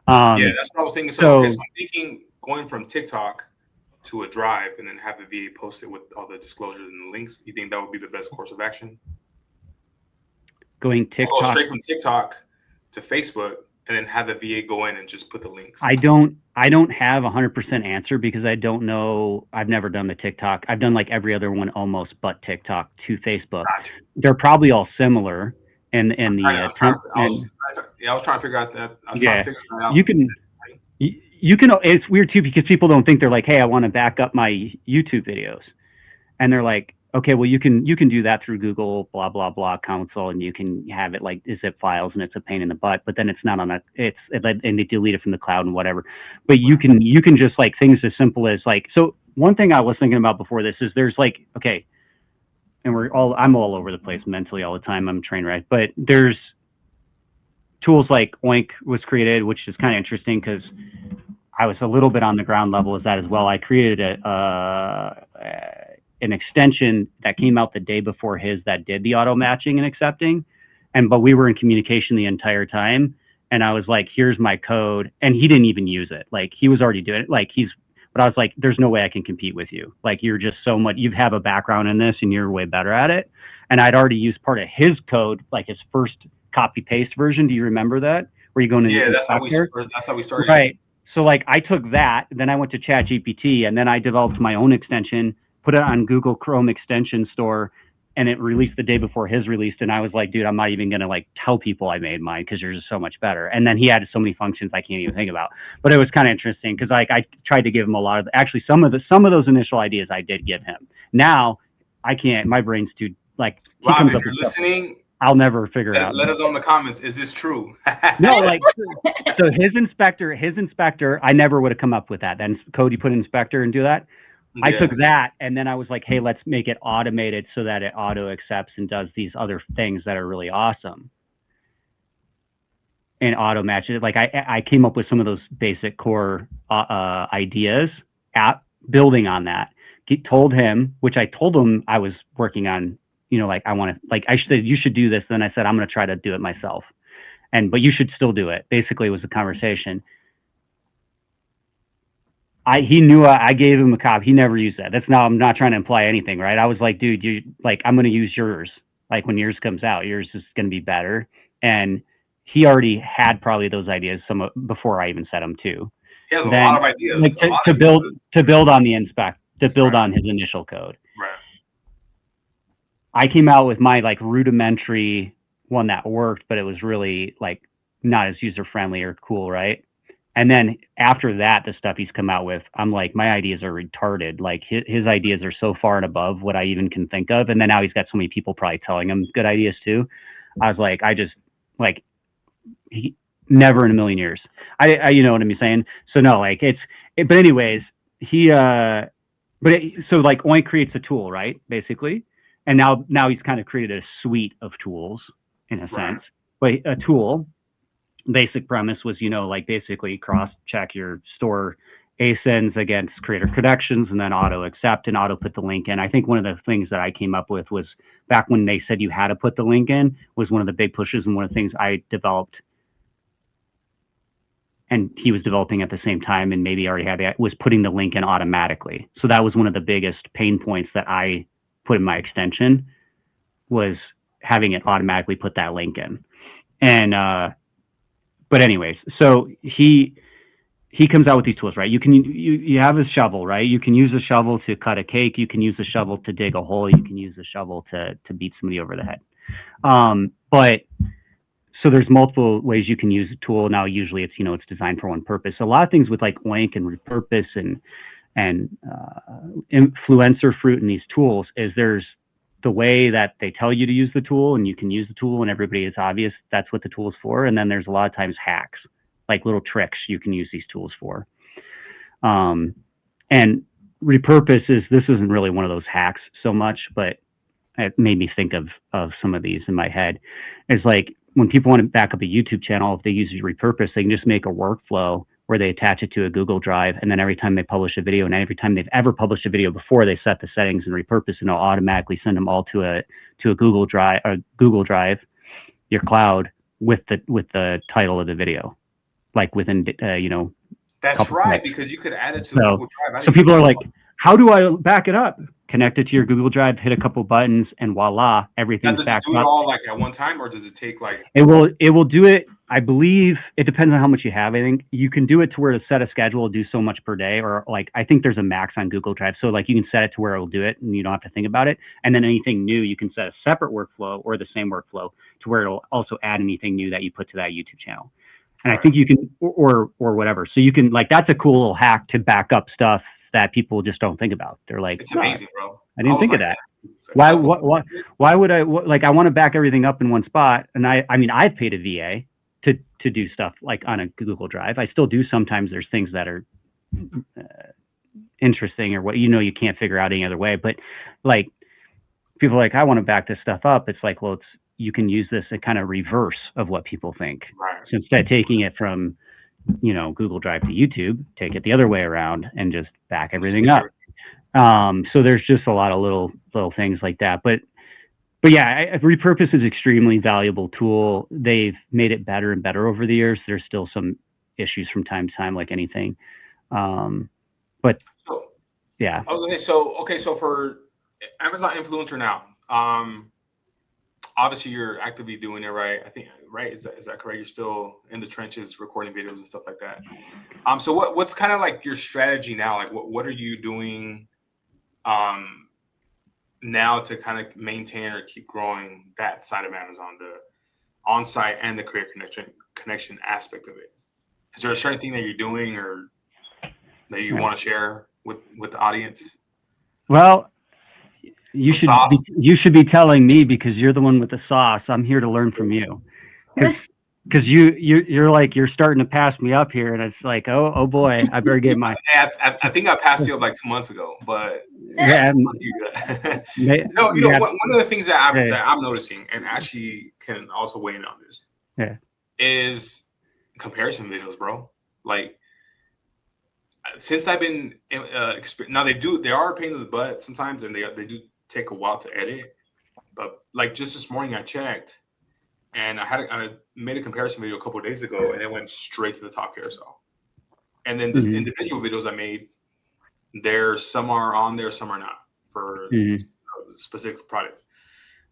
Yeah, that's what I was thinking. So I'm thinking going from TikTok to a Drive and then have the VA post it with all the disclosures and the links. You think that would be the best course of action? Go straight from TikTok to Facebook, and then have the VA go in and just put the links. I don't have 100% answer because I don't know. I've never done the TikTok. I've done like every other one almost, but TikTok to Facebook. Gotcha. They're probably all similar. I was trying to figure out that. You can. It's weird too because people don't think, they're like, hey, I want to back up my YouTube videos, and they're like, okay, well, you can do that through Google blah blah blah console, and you can have it like zip files, and it's a pain in the butt. But then it's not on and they delete it from the cloud and whatever. But you can just like things as simple as like, so one thing I was thinking about before this is there's like, okay, and I'm all over the place mentally all the time. I'm a train wreck, but there's tools like Oink was created, which is kind of interesting because I was a little bit on the ground level as that as well. I created an extension that came out the day before his that did the auto matching and accepting. But we were in communication the entire time. And I was like, here's my code. And he didn't even use it. Like he was already doing it. But I was like, there's no way I can compete with you. Like you're just so much, you have a background in this and you're way better at it. And I'd already used part of his code, like his first copy paste version. Do you remember that? Where you go into that's how we started. Right. So like I took that, then I went to ChatGPT, and then I developed my own extension, put it on Google Chrome extension store, and it released the day before his released. And I was like, dude, I'm not even going to like tell people I made mine because yours is so much better. And then he had so many functions I can't even think about. But it was kind of interesting because like I tried to give him a lot of, actually some of those initial ideas I did give him. Now I can't, my brain's too, like, he Rob, comes if up you're with stuff listening, I'll never figure it out. let us know in the comments. Is this true? No, like, so his inspector, I never would have come up with that. Then Cody put inspector and do that. Yeah. I took that and then I was like, hey, let's make it automated so that it auto accepts and does these other things that are really awesome. And auto matches it. Like I came up with some of those basic core ideas at building on that. Told him, which I told him I was working on, you know, like I want to, like I should, you should do this. Then I said, I'm going to try to do it myself. But you should still do it. Basically it was a conversation. He knew I gave him a copy. He never used that. I'm not trying to imply anything, right? I was like, dude, I'm going to use yours. Like when yours comes out, yours is going to be better. And he already had probably those ideas before I even set them too. He has a lot of ideas. Like to build on on his initial code. Right. I came out with my like rudimentary one that worked, but it was really like not as user friendly or cool, right? And then after that, the stuff he's come out with, I'm like, my ideas are retarded. Like his ideas are so far and above what I even can think of. And then now he's got so many people probably telling him good ideas too. I was like, he never in a million years. I you know what I'm saying? So no, like but anyways, so like Oink creates a tool, right? Basically. And now he's kind of created a suite of tools in a sense, but a tool. Basic premise was, you know, like basically cross check your store ASINs against creator connections and then auto accept and auto put the link in. I think one of the things that I came up with was back when they said you had to put the link in was one of the big pushes. And one of the things I developed and he was developing at the same time and maybe already had it was putting the link in automatically. So that was one of the biggest pain points that I put in my extension was having it automatically put that link in. And, but anyways, so he comes out with these tools, right? You have a shovel, right? You can use a shovel to cut a cake. You can use a shovel to dig a hole. You can use a shovel to beat somebody over the head. But so there's multiple ways you can use a tool. Now, usually it's, you know, it's designed for one purpose. A lot of things with like Oink and Repurpose and Influencer Fruit and these tools is there's the way that they tell you to use the tool and you can use the tool and everybody is obvious that's what the tool is for. And then there's a lot of times hacks, like little tricks you can use these tools for. And Repurpose this isn't really one of those hacks so much, but it made me think of some of these in my head. It's like when people want to back up a YouTube channel, if they use Repurpose, they can just make a workflow where they attach it to a Google Drive. And then every time they publish a video and every time they've ever published a video before, they set the settings and Repurpose and it'll automatically send them all to a Google Drive, your cloud with the title of the video, like within, you know. That's right. Because you could add it to Google Drive. So people are like, how do I back it up? Connect it to your Google Drive, hit a couple buttons, and voila, everything's backed up. Does it do it all like at one time, or does it take like? It will do it. I believe it depends on how much you have. I think you can do it to where to set a schedule, do so much per day, or like I think there's a max on Google Drive. So like you can set it to where it will do it, and you don't have to think about it. And then anything new, you can set a separate workflow or the same workflow to where it'll also add anything new that you put to that YouTube channel. And I think you can, or whatever. So you can like that's a cool little hack to back up stuff that people just don't think about. They're like, it's amazing, bro. I didn't think of that. Why would I like? I want to back everything up in one spot, and I mean, I've paid a VA to do stuff like on a Google Drive. I still do sometimes. There's things that are interesting or what you can't figure out any other way. But like people are like, I want to back this stuff up. It's like, well, you can use this a kind of reverse of what people think. Right. So instead of taking it from Google Drive to YouTube, take it the other way around and just back everything up. So there's just a lot of little things like that. But yeah, Repurpose is an extremely valuable tool. They've made it better and better over the years. There's still some issues from time to time, like anything. But yeah. I was gonna say, so for Amazon Influencer now, obviously you're actively doing it, right? I think, right? Is that correct? You're still in the trenches recording videos and stuff like that. So what's kind of like your strategy now? Like what are you doing now to kind of maintain or keep growing that side of Amazon, the on-site and the career connection aspect of it? Is there a certain thing that you're doing or that you want to share with the audience? Well, you should be telling me, because you're the one with the sauce. I'm here to learn from you, because you're like, you're starting to pass me up here, and it's like, oh boy, I better get my. I think I passed you up like 2 months ago, but yeah, one of the things that I'm noticing, and actually can also weigh in on this, is comparison videos, bro. Like, since I've been now, they are a pain in the butt sometimes, and they do take a while to edit. But like just this morning, I checked, and I made a comparison video a couple of days ago, and it went straight to the top carousel. And then this individual videos I made, some are on there, some are not for a specific product.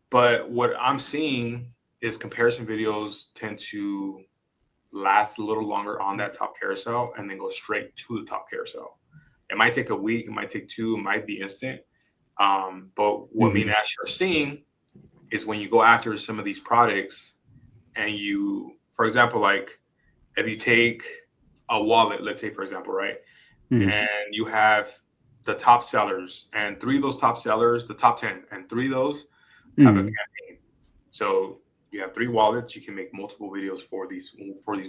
But what I'm seeing is comparison videos tend to last a little longer on that top carousel and then go straight to the top carousel. It might take a week, it might take 2, it might be instant. But what me and Ash are seeing is when you go after some of these products and you, for example, like if you take a wallet, let's say, for example, right? And you have the top sellers, and 3 of those top sellers, the top 10, and 3 of those have a campaign. So you have 3 wallets. You can make multiple videos for these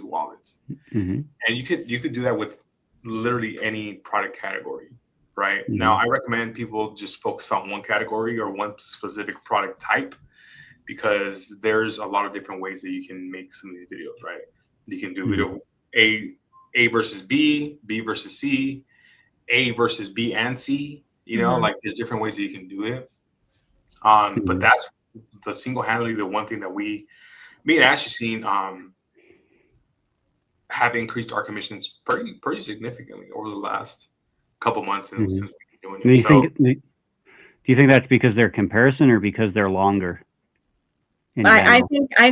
wallets, and you could do that with literally any product category, right? Now, I recommend people just focus on one category or one specific product type, because there's a lot of different ways that you can make some of these videos, right? You can do video A versus B, B versus C, A versus B and C. You know, like there's different ways that you can do it. But that's the single-handedly the one thing that me and Ash have seen have increased our commissions pretty significantly over the last couple months since we've been doing it. Do you think that's because they're comparison or because they're longer? I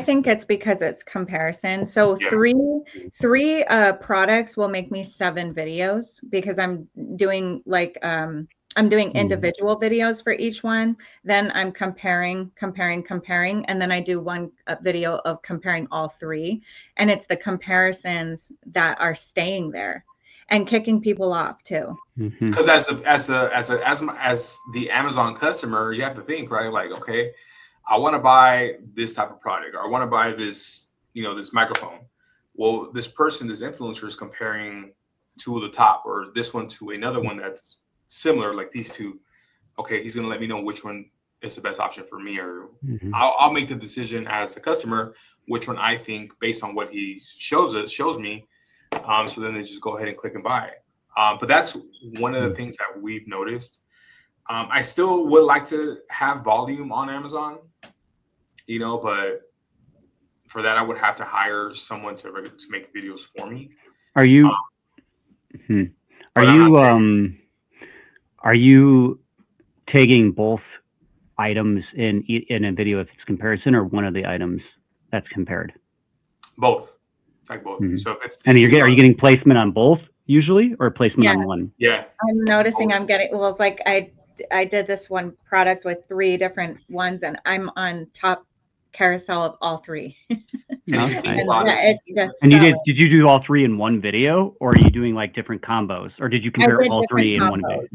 think it's because it's comparison. So three products will make me 7 videos, because I'm doing like I'm doing individual videos for each one. Then I'm comparing, and then I do one video of comparing all 3. And it's the comparisons that are staying there and kicking people off too. Because as the Amazon customer, you have to think, right? Like, okay, I want to buy this type of product, or I want to buy this, this microphone. Well, this influencer is comparing 2 of the top, or this one to another one that's similar, like these 2. Okay, he's gonna let me know which one is the best option for me, or I'll make the decision as the customer which one I think based on what he shows me. So then they just go ahead and click and buy. But that's one of the things that we've noticed. I still would like to have volume on Amazon, but for that I would have to hire someone to make videos for me. Are you tagging both items in a video if it's comparison, or one of the items that's compared? Both. Like both. So if it's, and are you getting placement on both usually, or placement on one? Yeah. I'm noticing I'm getting, well, like I did this one product with 3 different ones, and I'm on top carousel of all 3. Did you do all 3 in one video, or are you doing like different combos, or did you compare all 3 in one video?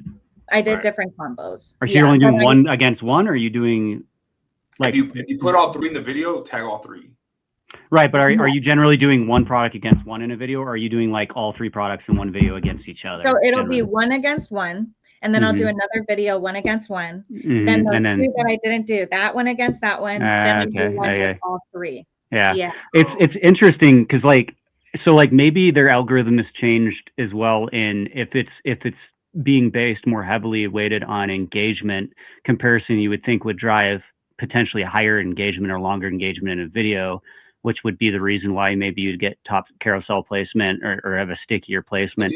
I did different combos. Are you only doing one against one, or are you doing like if you put all 3 in the video, tag all 3? Right, but are you generally doing one product against one in a video, or are you doing like all 3 products in one video against each other? So it'll be one against one, and then I'll do another video one against one. Then the 2 that I didn't do, that one against that one, then I do one with all 3. Yeah. It's interesting because like maybe their algorithm has changed as well. In if it's being based more heavily weighted on engagement, comparison you would think would drive potentially a higher engagement or longer engagement in a video, which would be the reason why maybe you'd get top carousel placement or have a stickier placement.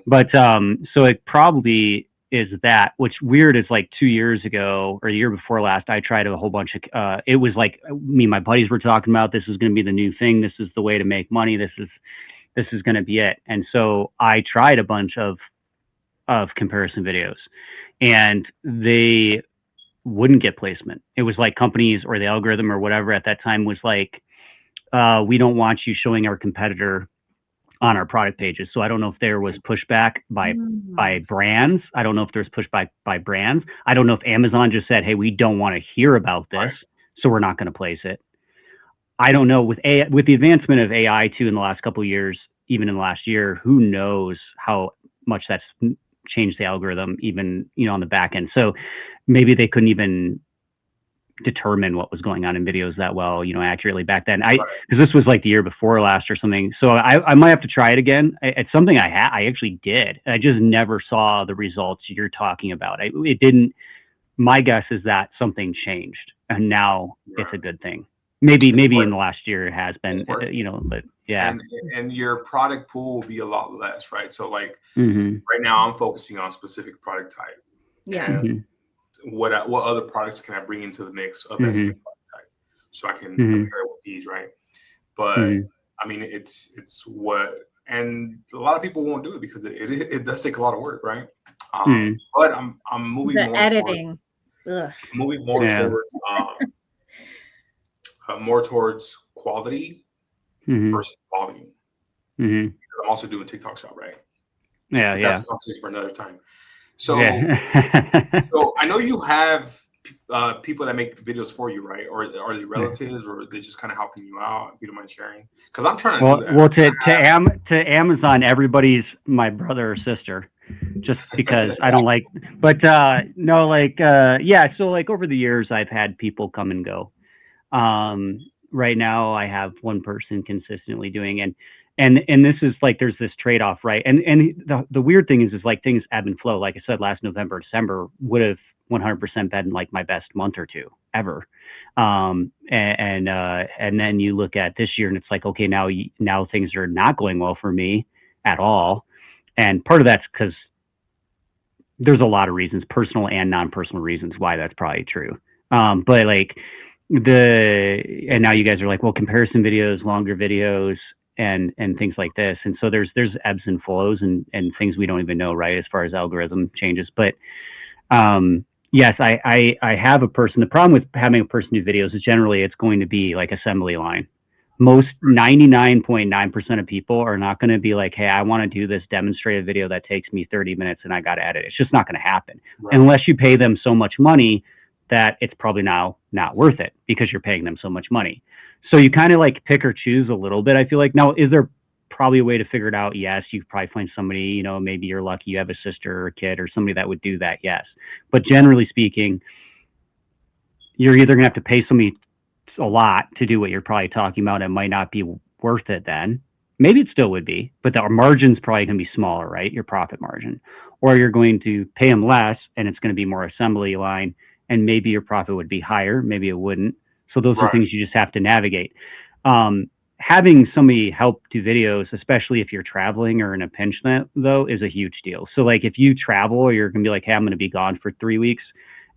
But so it probably is that. What's weird is like 2 years ago or the year before last, I tried a whole bunch of it was like me and my buddies were talking about, this is going to be the new thing, this is the way to make money, this is going to be it. And so I tried a bunch of comparison videos, and they wouldn't get placement. It was like companies or the algorithm or whatever at that time was like, we don't want you showing our competitor on our product pages. So I don't know if there was pushback by brands. I don't know if there's pushback by brands. I don't know if Amazon just said, hey, we don't want to hear about this, so we're not going to place it. I don't know. With the advancement of AI too in the last couple of years, even in the last year, who knows how much that's changed the algorithm, even, you know, on the back end. So maybe they couldn't even determine what was going on in videos that well, you know, accurately back then. Because this was like the year before last or something. So I might have to try it again. It's something I actually did. I just never saw the results you're talking about. It didn't. My guess is that something changed, and now it's a good thing. Maybe in the last year it has been, you know, but yeah. And your product pool will be a lot less, right? So like right now I'm focusing on specific product type. Yeah. And what other products can I bring into the mix of that same product type, so I can compare with these, right? But I mean, it's what, and a lot of people won't do it because it does take a lot of work, right? But I'm moving the more editing. moving more towards more towards quality versus volume. I'm also doing TikTok Shop, right? Yeah, but yeah. That's a conversation for another time. So, yeah. so I know you have people that make videos for you, right? Or are they relatives, or are they just kind of helping you out? If you don't mind sharing, because I'm trying to do that. Well, to Amazon, everybody's my brother or sister, just because I don't like. But no, like yeah. So like over the years, I've had people come and go. Right now, I have one person consistently doing, and this is like there's this trade off, right? And the weird thing is like things ebb and flow. Like I said, last November, December would have 100% been like my best month or two ever. And then you look at this year and it's like, okay, now things are not going well for me at all. And part of that's because there's a lot of reasons, personal and non-personal reasons why that's probably true. But like and now you guys are like, well, comparison videos, longer videos, and things like this. And so there's ebbs and flows and things we don't even know, right, as far as algorithm changes. But yes, I have a person. The problem with having a person do videos is generally it's going to be like assembly line. Most 99.9% of people are not going to be like, hey, I want to do this demonstrative video that takes me 30 minutes and I got to edit. It's just not going to happen unless you pay them so much money that it's probably now not worth it because you're paying them so much money. So you kind of like pick or choose a little bit. I feel like now, is there probably a way to figure it out? Yes, you probably find somebody, you know, maybe you're lucky you have a sister or a kid or somebody that would do that. Yes. But generally speaking, you're either going to have to pay somebody a lot to do what you're probably talking about. It might not be worth it then. Maybe it still would be, but the margin's probably going to be smaller, right? Your profit margin. Or you're going to pay them less and it's going to be more assembly line and maybe your profit would be higher. Maybe it wouldn't. So those are things you just have to navigate. Having somebody help do videos, especially if you're traveling or in a pinch, though, is a huge deal. So like if you travel or you're going to be like, hey, I'm going to be gone for 3 weeks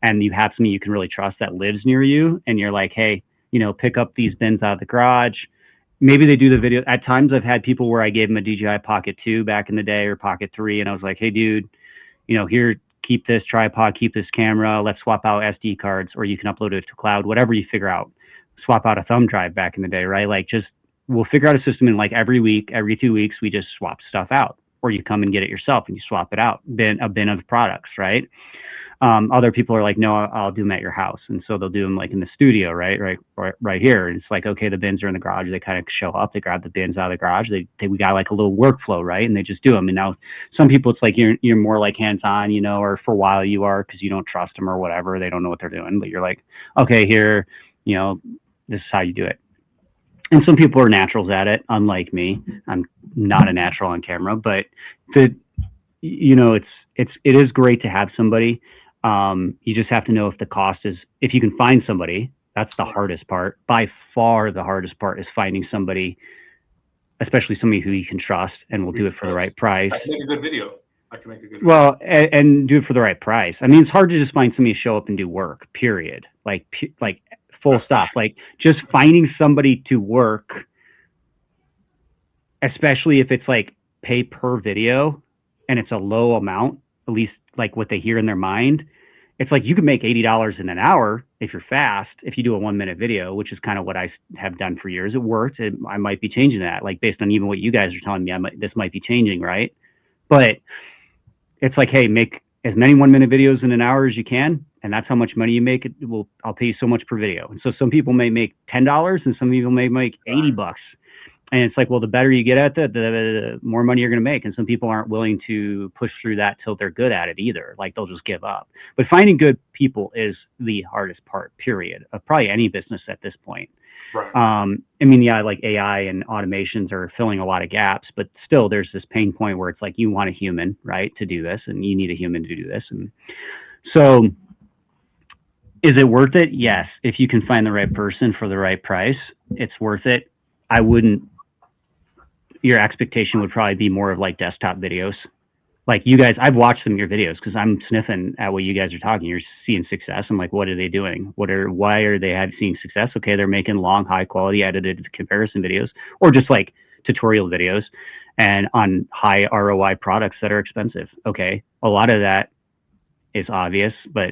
and you have somebody you can really trust that lives near you and you're like, hey, you know, pick up these bins out of the garage. Maybe they do the video. At times I've had people where I gave them a DJI Pocket 2 back in the day or Pocket 3. And I was like, hey, dude, you know, here, keep this tripod, keep this camera. Let's swap out SD cards or you can upload it to cloud, whatever you figure out. Swap out a thumb drive back in the day, right? Like just, we'll figure out a system and like every week, every 2 weeks, we just swap stuff out or you come and get it yourself and you swap it out. A bin of products, right? Other people are like, no, I'll do them at your house. And so they'll do them like in the studio, right here. And it's like, okay, the bins are in the garage. They kind of show up, they grab the bins out of the garage. We got like a little workflow, right? And they just do them. And now some people, it's like, you're more like hands-on, you know, or for a while you are, cause you don't trust them or whatever. They don't know what they're doing, but you're like, okay, here, you know, this is how you do it. And some people are naturals at it, unlike me. I'm not a natural on camera, but you know, it is great to have somebody. You just have to know if the cost is, if you can find somebody, that's the hardest part. By far, the hardest part is finding somebody, especially somebody who you can trust and will do it for the right price. I can make a good video. Well, and do it for the right price. I mean, it's hard to just find somebody to show up and do work, period. Like full stop. Like just finding somebody to work, especially if it's like pay per video and it's a low amount, at least like what they hear in their mind. It's like you can make $80 in an hour if you're fast, if you do a 1-minute video, which is kind of what I have done for years. It worked. I might be changing that, like based on even what you guys are telling me, this might be changing, right? But it's like, hey, make as many 1-minute videos in an hour as you can, and that's how much money you make. I'll pay you so much per video. And so some people may make $10 and some people may make $80. And it's like, well, the better you get at it, the more money you're going to make. And some people aren't willing to push through that till they're good at it either. Like they'll just give up. But finding good people is the hardest part, period, of probably any business at this point. Right. I mean, yeah, like AI and automations are filling a lot of gaps, but still there's this pain point where it's like you want a human, right, to do this, and you need a human to do this. And so is it worth it? Yes. If you can find the right person for the right price, it's worth it. I wouldn't. Your expectation would probably be more of like desktop videos. Like you guys, I've watched some of your videos because I'm sniffing at what you guys are talking. You're seeing success. I'm like, what are they doing? Why are they seeing success? Okay, they're making long, high quality edited comparison videos, or just like tutorial videos, and on high ROI products that are expensive. Okay, a lot of that is obvious, but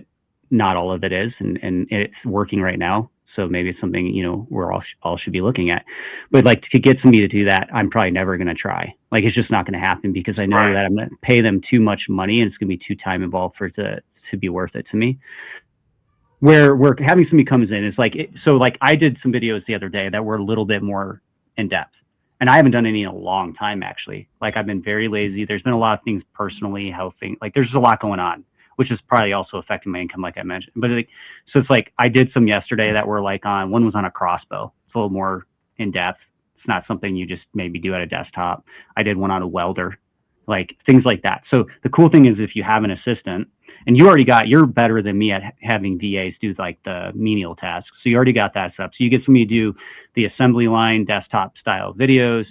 not all of it is, and it's working right now. So maybe it's something, you know, we're all should be looking at. But like to get somebody to do that, I'm probably never going to try. Like it's just not going to happen because I know that I'm going to pay them too much money and it's going to be too time involved for it to be worth it to me. Where having somebody comes in is like, so like I did some videos the other day that were a little bit more in depth. And I haven't done any in a long time, actually. Like I've been very lazy. There's been a lot of things personally, like there's a lot going on, which is probably also affecting my income, like I mentioned. But so it's like I did some yesterday that were like one was on a crossbow. It's a little more in depth. It's not something you just maybe do at a desktop. I did one on a welder, like things like that. So the cool thing is if you have an assistant, and you're better than me at having VAs do like the menial tasks. So you already got that set up. So you get somebody to do the assembly line desktop style videos,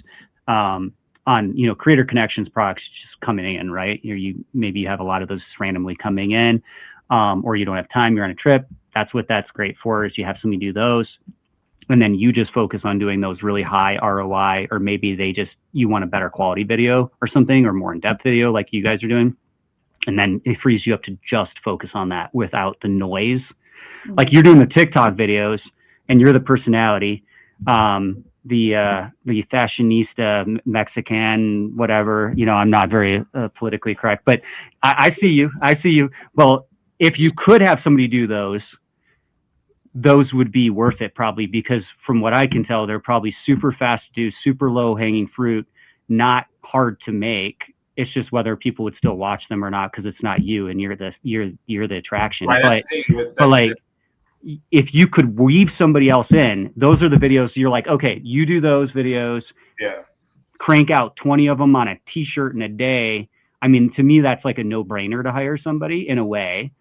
on, you know, Creator Connections products just coming in, right? Maybe you have a lot of those randomly coming in, or you don't have time, you're on a trip. That's what that's great for, is you have somebody do those. And then you just focus on doing those really high ROI, or maybe you want a better quality video or something, or more in-depth video like you guys are doing. And then it frees you up to just focus on that without the noise. Mm-hmm. Like you're doing the TikTok videos and you're the personality, the fashionista, Mexican, whatever, you know, I'm not very politically correct, but I see you. Well, if you could have somebody do those would be worth it probably, because from what I can tell, they're probably super fast to do, super low hanging fruit, not hard to make. It's just whether people would still watch them or not, because it's not you and you're the attraction. Right, but like, if you could weave somebody else in, those are the videos you're like, okay, you do those videos, crank out 20 of them on a t-shirt in a day. I mean, to me, that's like a no-brainer to hire somebody in a way.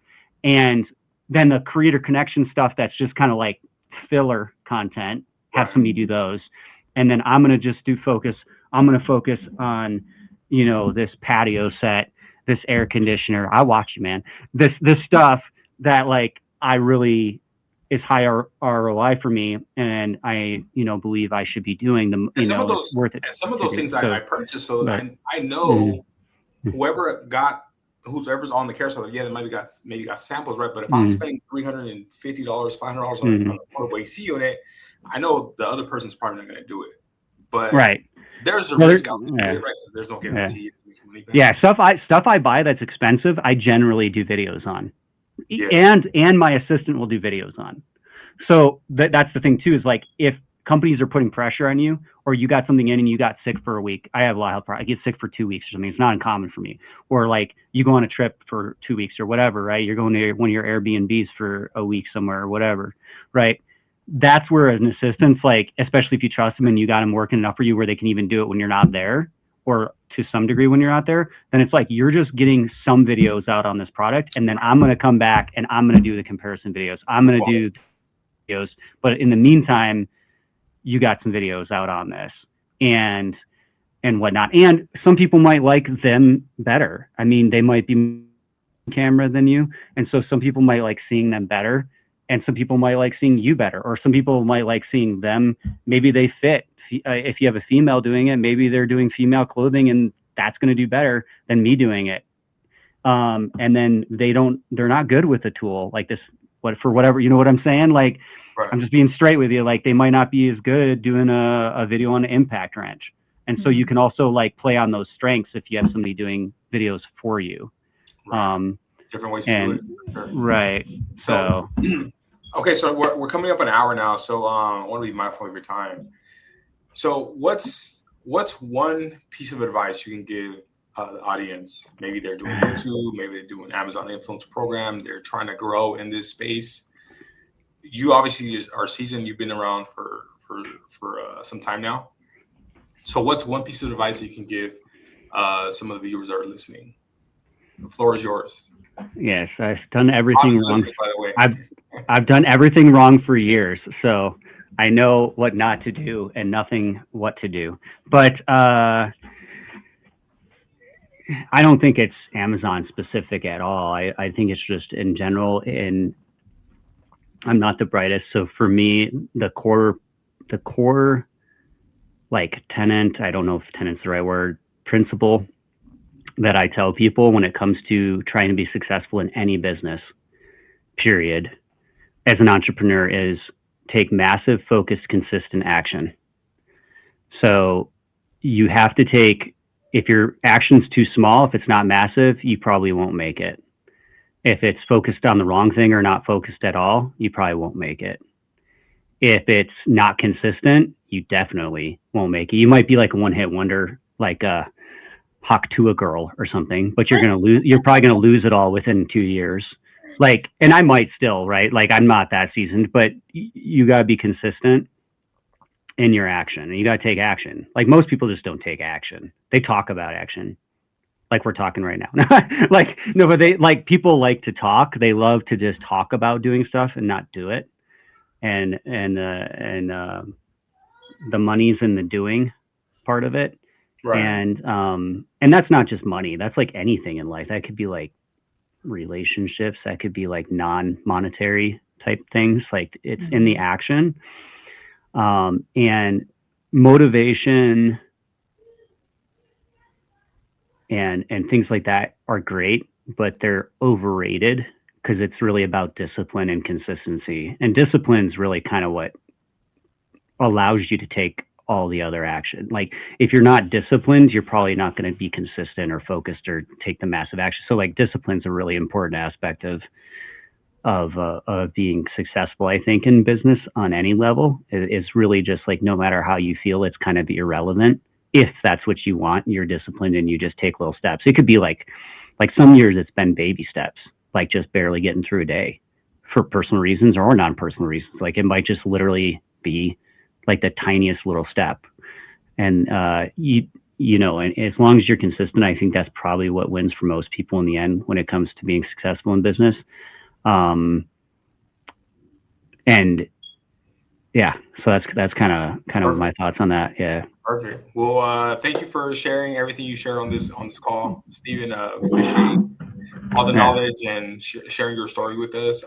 And then the Creator Connection stuff, that's just kind of like filler content, have somebody do those. And then I'm going to just focus on, you know, this patio set, this air conditioner. I watch you, man. This stuff that like I really is high ROI for me, and I, you know, believe I should be doing them. You know, it's worth it. And some of those things I purchased, so I know whoever's on the carousel, they maybe got samples, right? But if I'm spending $350, $500 on a portable AC unit, I know the other person's probably not going to do it. But there's a risk out there, right? Because there's no guarantee. Yeah, stuff I buy that's expensive, I generally do videos on. And my assistant will do videos on. So that's the thing too, is like if companies are putting pressure on you, or you got something in and you got sick for a week. I have a lot of health problems. I get sick for 2 weeks or something. It's not uncommon for me. Or like you go on a trip for 2 weeks or whatever, right? You're going to one of your Airbnbs for a week somewhere or whatever, right? That's where an assistant's like, especially if you trust them and you got them working enough for you where they can even do it when you're not there, or to some degree when you're not there, then it's like you're just getting some videos out on this product, and then I'm going to come back and I'm going to do the comparison videos. I'm going to do videos, but in the meantime, you got some videos out on this and whatnot. And some people might like them better. I mean, they might be camera than you, and so some people might like seeing them better, and some people might like seeing you better, or some people might like seeing them. Maybe they fit. If you have a female doing it, maybe they're doing female clothing and that's going to do better than me doing it. And then they're not good with the tool like this, for whatever, you know what I'm saying? Like, Right. I'm just being straight with you. Like, they might not be as good doing a video on an impact wrench. And so you can also like play on those strengths if you have somebody doing videos for you. Right. Different ways to do it. Sure. Right. So okay, so we're coming up an hour now, so I want to be mindful of your time. So what's one piece of advice you can give the audience? Maybe they're doing YouTube, maybe they're doing Amazon influencer program, they're trying to grow in this space. You obviously are seasoned, you've been around for some time now. So what's one piece of advice that you can give some of the viewers that are listening? The floor is yours. Yes, I've done everything wrong. By the way. I've done everything wrong for years, so I know what not to do and nothing what to do. But I don't think it's Amazon specific at all. I think it's just in general. And I'm not the brightest, so for me, the core like tenant, I don't know if tenant's the right word, principle that I tell people when it comes to trying to be successful in any business, period, as an entrepreneur, is take massive, focused, consistent action. So you have to take, if your action's too small, if it's not massive, you probably won't make it. If it's focused on the wrong thing or not focused at all, you probably won't make it. If it's not consistent, you definitely won't make it. You might be like a one-hit wonder, like a Hawk to a girl or something, but you're probably gonna lose it all within 2 years. Like, and I might still, right? Like, I'm not that seasoned, but you gotta be consistent in your action, and you gotta take action. Like, most people just don't take action. They talk about action, like we're talking right now. Like, no, but people like to talk. They love to just talk about doing stuff and not do it. And the money's in the doing part of it. Right. And that's not just money. That's like anything in life. That could be like relationships. That could be like non-monetary type things. Like, it's in the action. And motivation and things like that are great, but they're overrated because it's really about discipline and consistency. And discipline is really kind of what allows you to take all the other action. Like, if you're not disciplined, you're probably not going to be consistent or focused or take the massive action. So like, discipline's a really important aspect of being successful, I think, in business on any level. Is really just like, no matter how you feel, it's kind of irrelevant. If that's what you want, you're disciplined and you just take little steps. It could be like some years it's been baby steps, like just barely getting through a day for personal reasons or non-personal reasons. Like, it might just literally be like the tiniest little step. And you know, and as long as you're consistent, I think that's probably what wins for most people in the end when it comes to being successful in business. And yeah, so that's kind of my thoughts on that. Yeah. Perfect. Well, thank you for sharing everything you shared on this call, Stephen. Appreciate all the knowledge and sharing your story with us.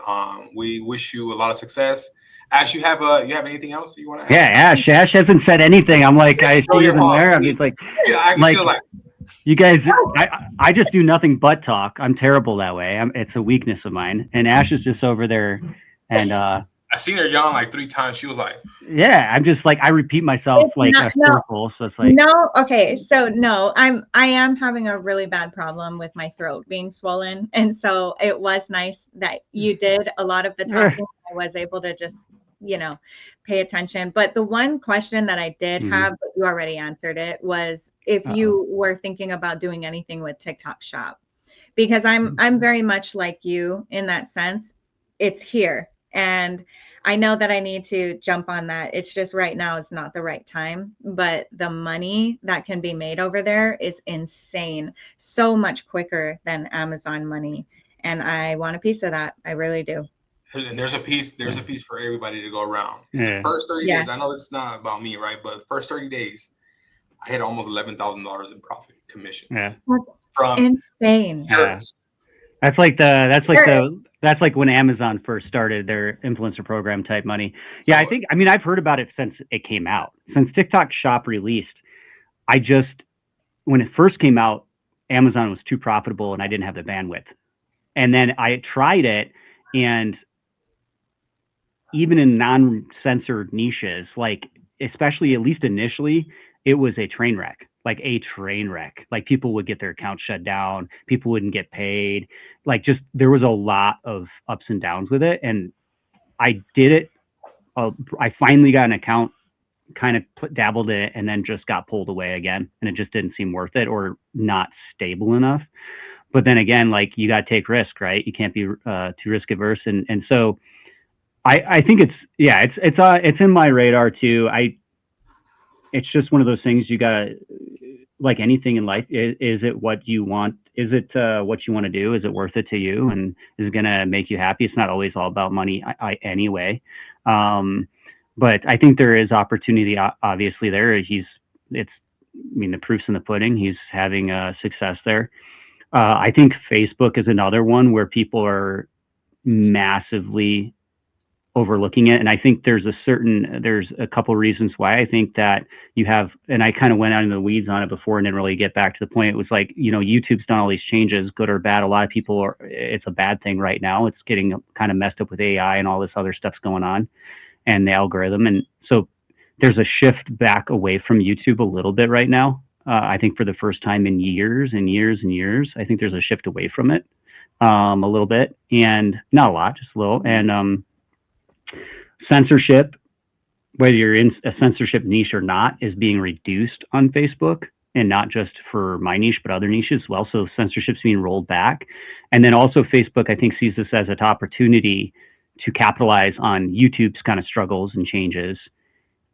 We wish you a lot of success. Ash, you have anything else you want to add? Yeah, Ash hasn't said anything. I'm like, I see him there. I mean, it's like, yeah, I can feel like you guys. I just do nothing but talk. I'm terrible that way. It's a weakness of mine. And Ash is just over there, and I seen her yawn like 3 times. She was like, yeah, I'm just like, I repeat myself circle. So it's like, no. Okay. So no, I am having a really bad problem with my throat being swollen. And so it was nice that you did a lot of the talking. I was able to just, pay attention. But the one question that I did have, but you already answered it, was if you were thinking about doing anything with TikTok Shop, because I'm very much like you in that sense. It's here. And I know that I need to jump on that. It's just right now it's not the right time, but the money that can be made over there is insane. So much quicker than Amazon money. And I want a piece of that. I really do. And there's a piece for everybody to go around. Yeah. The first 30 days, I know it's not about me, right? But the first 30 days, I had almost $11,000 in profit commissions. Yeah. From insane. Yeah. That's like when Amazon first started their influencer program type money. Yeah, I've heard about it since it came out. Since TikTok Shop released, when it first came out, Amazon was too profitable and I didn't have the bandwidth. And then I tried it, and even in non-censored niches, like especially at least initially, it was a train wreck, like a train wreck. Like people would get their accounts shut down, people wouldn't get paid. Like just there was a lot of ups and downs with it. And I did it. I finally got an account, kind of dabbled in it, and then just got pulled away again. And it just didn't seem worth it or not stable enough. But then again, like you got to take risk, right? You can't be too risk averse. And so I think it's in my radar too. It's just one of those things you gotta, like anything in life, is it what you want? Is it what you want to do? Is it worth it to you? And is it gonna make you happy? It's not always all about money anyway. But I think there is opportunity, obviously there. The proof's in the pudding. He's having success there. I think Facebook is another one where people are massively overlooking it. And I think there's a couple reasons why. I think that you have, and I kind of went out in the weeds on it before and didn't really get back to the point. It was like, YouTube's done all these changes, good or bad. A lot of people it's a bad thing right now. It's getting kind of messed up with AI and all this other stuff's going on and the algorithm. And so there's a shift back away from YouTube a little bit right now. I think for the first time in years and years and years, I think there's a shift away from it a little bit, and not a lot, just a little. And censorship, whether you're in a censorship niche or not, is being reduced on Facebook, and not just for my niche, but other niches as well. So censorship's being rolled back. And then also Facebook, I think, sees this as an opportunity to capitalize on YouTube's kind of struggles and changes.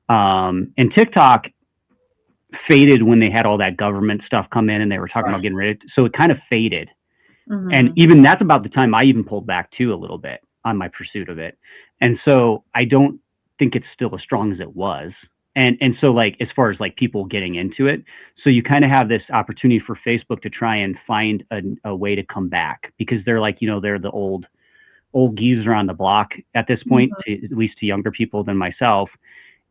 And TikTok faded when they had all that government stuff come in and they were talking about getting rid of it. So it kind of faded. Mm-hmm. And even that's about the time I even pulled back too a little bit on my pursuit of it. And so I don't think it's still as strong as it was. And so like, as far as like people getting into it, so you kind of have this opportunity for Facebook to try and find a way to come back, because they're like, they're the old geezer on the block at this point, mm-hmm. At least to younger people than myself.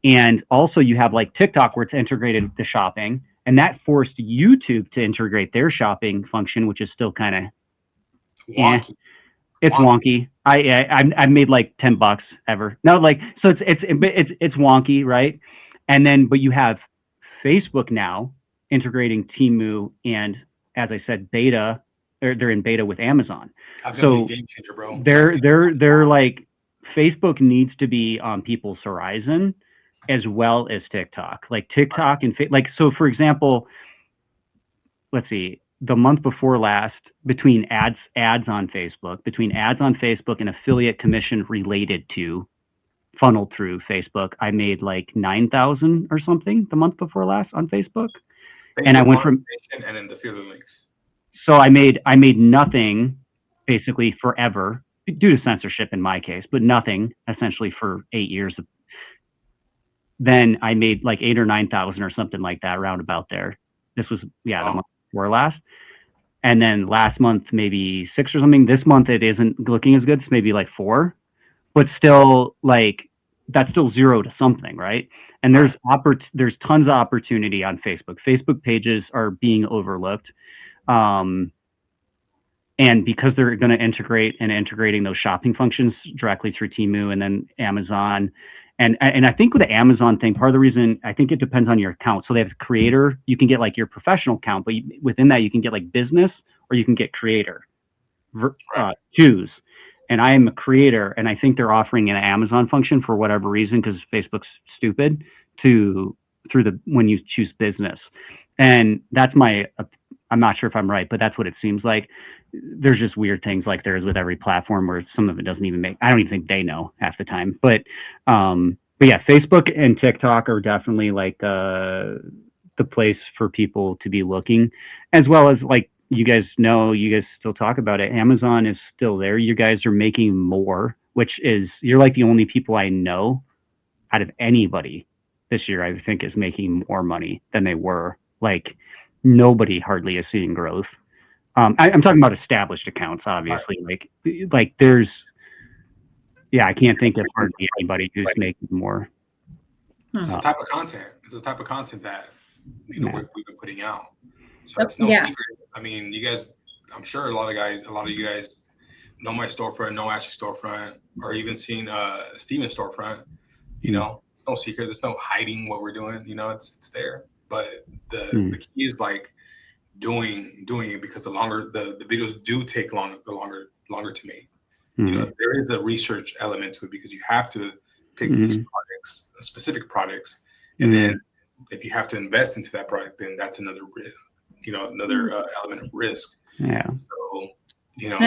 And also you have like TikTok, where it's integrated with the shopping, and that forced YouTube to integrate their shopping function, which is still kind of wonky. It's wonky. I made like $10 ever. No, like, so it's wonky, right? And then, but you have Facebook now integrating Temu, and as I said, they're in beta with Amazon. So game changer, bro. They're like, Facebook needs to be on people's horizon as well as TikTok. Like TikTok and like, so for example, let's see, the month before last, between ads on Facebook and affiliate commission related to funneled through Facebook, I made like 9,000 or something the month before last on Facebook. And I went from, and then the affiliate links. So I made nothing basically forever, due to censorship in my case, but nothing essentially for 8 years. Then I made like 8,000 or 9,000 or something like that, around about there. This was the month before last. And then last month, maybe 6 or something. This month, it isn't looking as good. It's maybe like 4, but still, like, that's still 0 to something, right? And there's tons of opportunity on Facebook. Facebook pages are being overlooked. And because they're going to integrating those shopping functions directly through Temu and then Amazon. And I think with the Amazon thing, part of the reason, I think it depends on your account. So they have creator, you can get like your professional account, but within that you can get like business, or you can get creator. Choose. And I am a creator, and I think they're offering an Amazon function for whatever reason, because Facebook's stupid, when you choose business. And that's I'm not sure if I'm right, but that's what it seems like. There's just weird things like there is with every platform, where some of it doesn't even I don't even think they know half the time. But yeah, Facebook and TikTok are definitely like the place for people to be looking, as well as, like, you guys still talk about it. Amazon is still there. You guys are making more, which is, you're like the only people I know out of anybody this year, I think, is making more money than they were. Like, nobody hardly is seeing growth. I'm talking about established accounts, obviously. Like there's, I can't think of hardly anybody who's making more. It's the type of content. It's the type of content that we've been putting out. So it's no Yeah. secret. I mean, you guys, I'm sure a lot of you guys know my storefront, know Ashley's storefront, or even seen Steven's storefront. You know, it's no secret. There's no hiding what we're doing. You know, it's there. But the key is like doing it, because the longer the videos do take longer to make. You know, there is a research element to it, because you have to pick these products, specific products, and then if you have to invest into that product, then that's another risk. You know, another element of risk. Yeah. So, you know.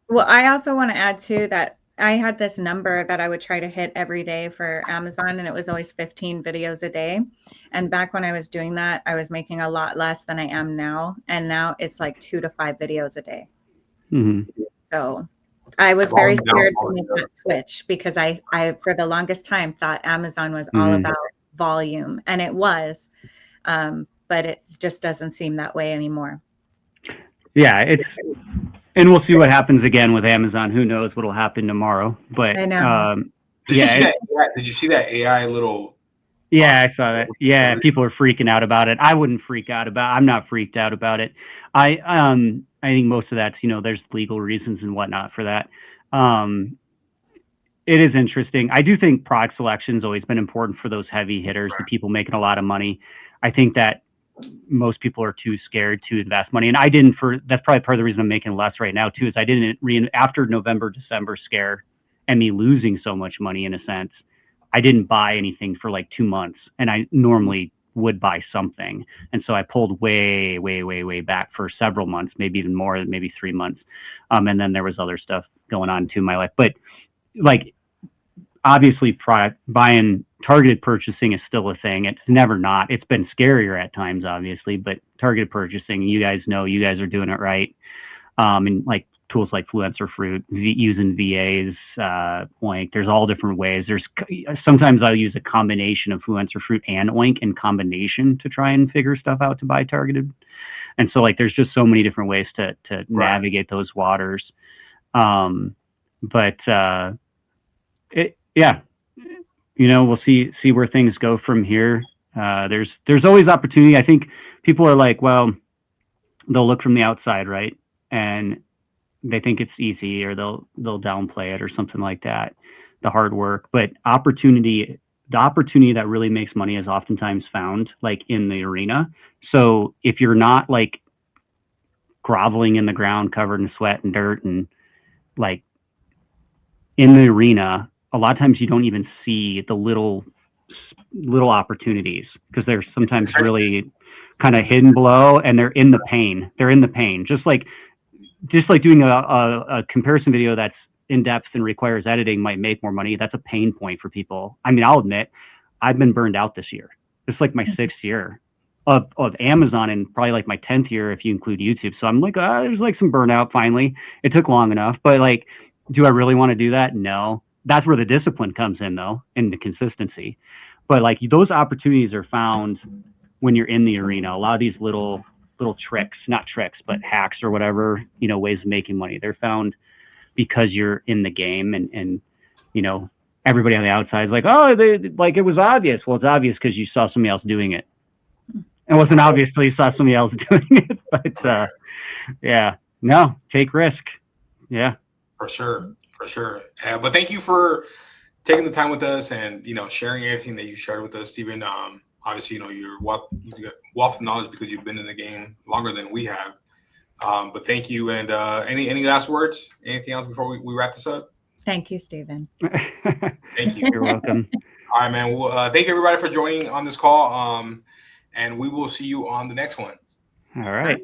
Well, I also want to add too that I had this number that I would try to hit every day for Amazon, and it was always 15 videos a day. And back when I was doing that, I was making a lot less than I am now. And now it's like 2 to 5 videos a day. So I was very scared to make that switch, because I for the longest time thought Amazon was all about volume, and it was, but it just doesn't seem that way anymore. Yeah, and we'll see what happens again with Amazon. Who knows what'll happen tomorrow? But I know. Did you see that AI little? Yeah, I saw that. Yeah, people are freaking out about it. I wouldn't freak out about it. I'm not freaked out about it. I think most of that's, there's legal reasons and whatnot for that. It is interesting. I do think product selection's always been important for those heavy hitters, the people making a lot of money. I think that most people are too scared to invest money. And that's probably part of the reason I'm making less right now too, is I didn't after November, December scare and me losing so much money in a sense, I didn't buy anything for like 2 months, and I normally would buy something. And so I pulled way, way, way, way back for several months, maybe even more, maybe 3 months. And then there was other stuff going on too in my life, but like, obviously buying targeted purchasing is still a thing. It's never not. It's been scarier at times, obviously, but targeted purchasing, you guys know, you guys are doing it right. And like tools like Fluencer Fruit, using VAs, Oink, there's all different ways. Sometimes I'll use a combination of Fluencer Fruit and Oink in combination to try and figure stuff out to buy targeted. And so like, there's just so many different ways to navigate those waters. We'll see where things go from here. There's always opportunity. I think people are like, well, they'll look from the outside, right? And they think it's easy, or they'll downplay it or something like that, the hard work. But the opportunity that really makes money is oftentimes found like in the arena. So if you're not like groveling in the ground covered in sweat and dirt and like in the arena, a lot of times you don't even see the little opportunities, because they're sometimes really kind of hidden below, and they're in the pain. Just like doing a comparison video that's in depth and requires editing might make more money. That's a pain point for people. I mean, I'll admit, I've been burned out this year. It's like my 6th year of Amazon, and probably like my 10th year if you include YouTube. So I'm like, there's like some burnout finally. It took long enough, but like, do I really want to do that? No. That's where the discipline comes in, though, and the consistency. But like, those opportunities are found when you're in the arena. A lot of these little tricks, not tricks, but hacks or whatever, ways of making money, they're found because you're in the game, and everybody on the outside is like, oh, it was obvious. Well, it's obvious because you saw somebody else doing it. It wasn't obvious till you saw somebody else doing it. But take risk. Yeah. For sure. But thank you for taking the time with us and, sharing everything that you shared with us, Steven. Obviously, you're you got wealth of knowledge because you've been in the game longer than we have. But thank you. And any last words? Anything else before we wrap this up? Thank you, Steven. Thank you. You're welcome. All right, man. Well, thank you, everybody, for joining on this call. And we will see you on the next one. All right.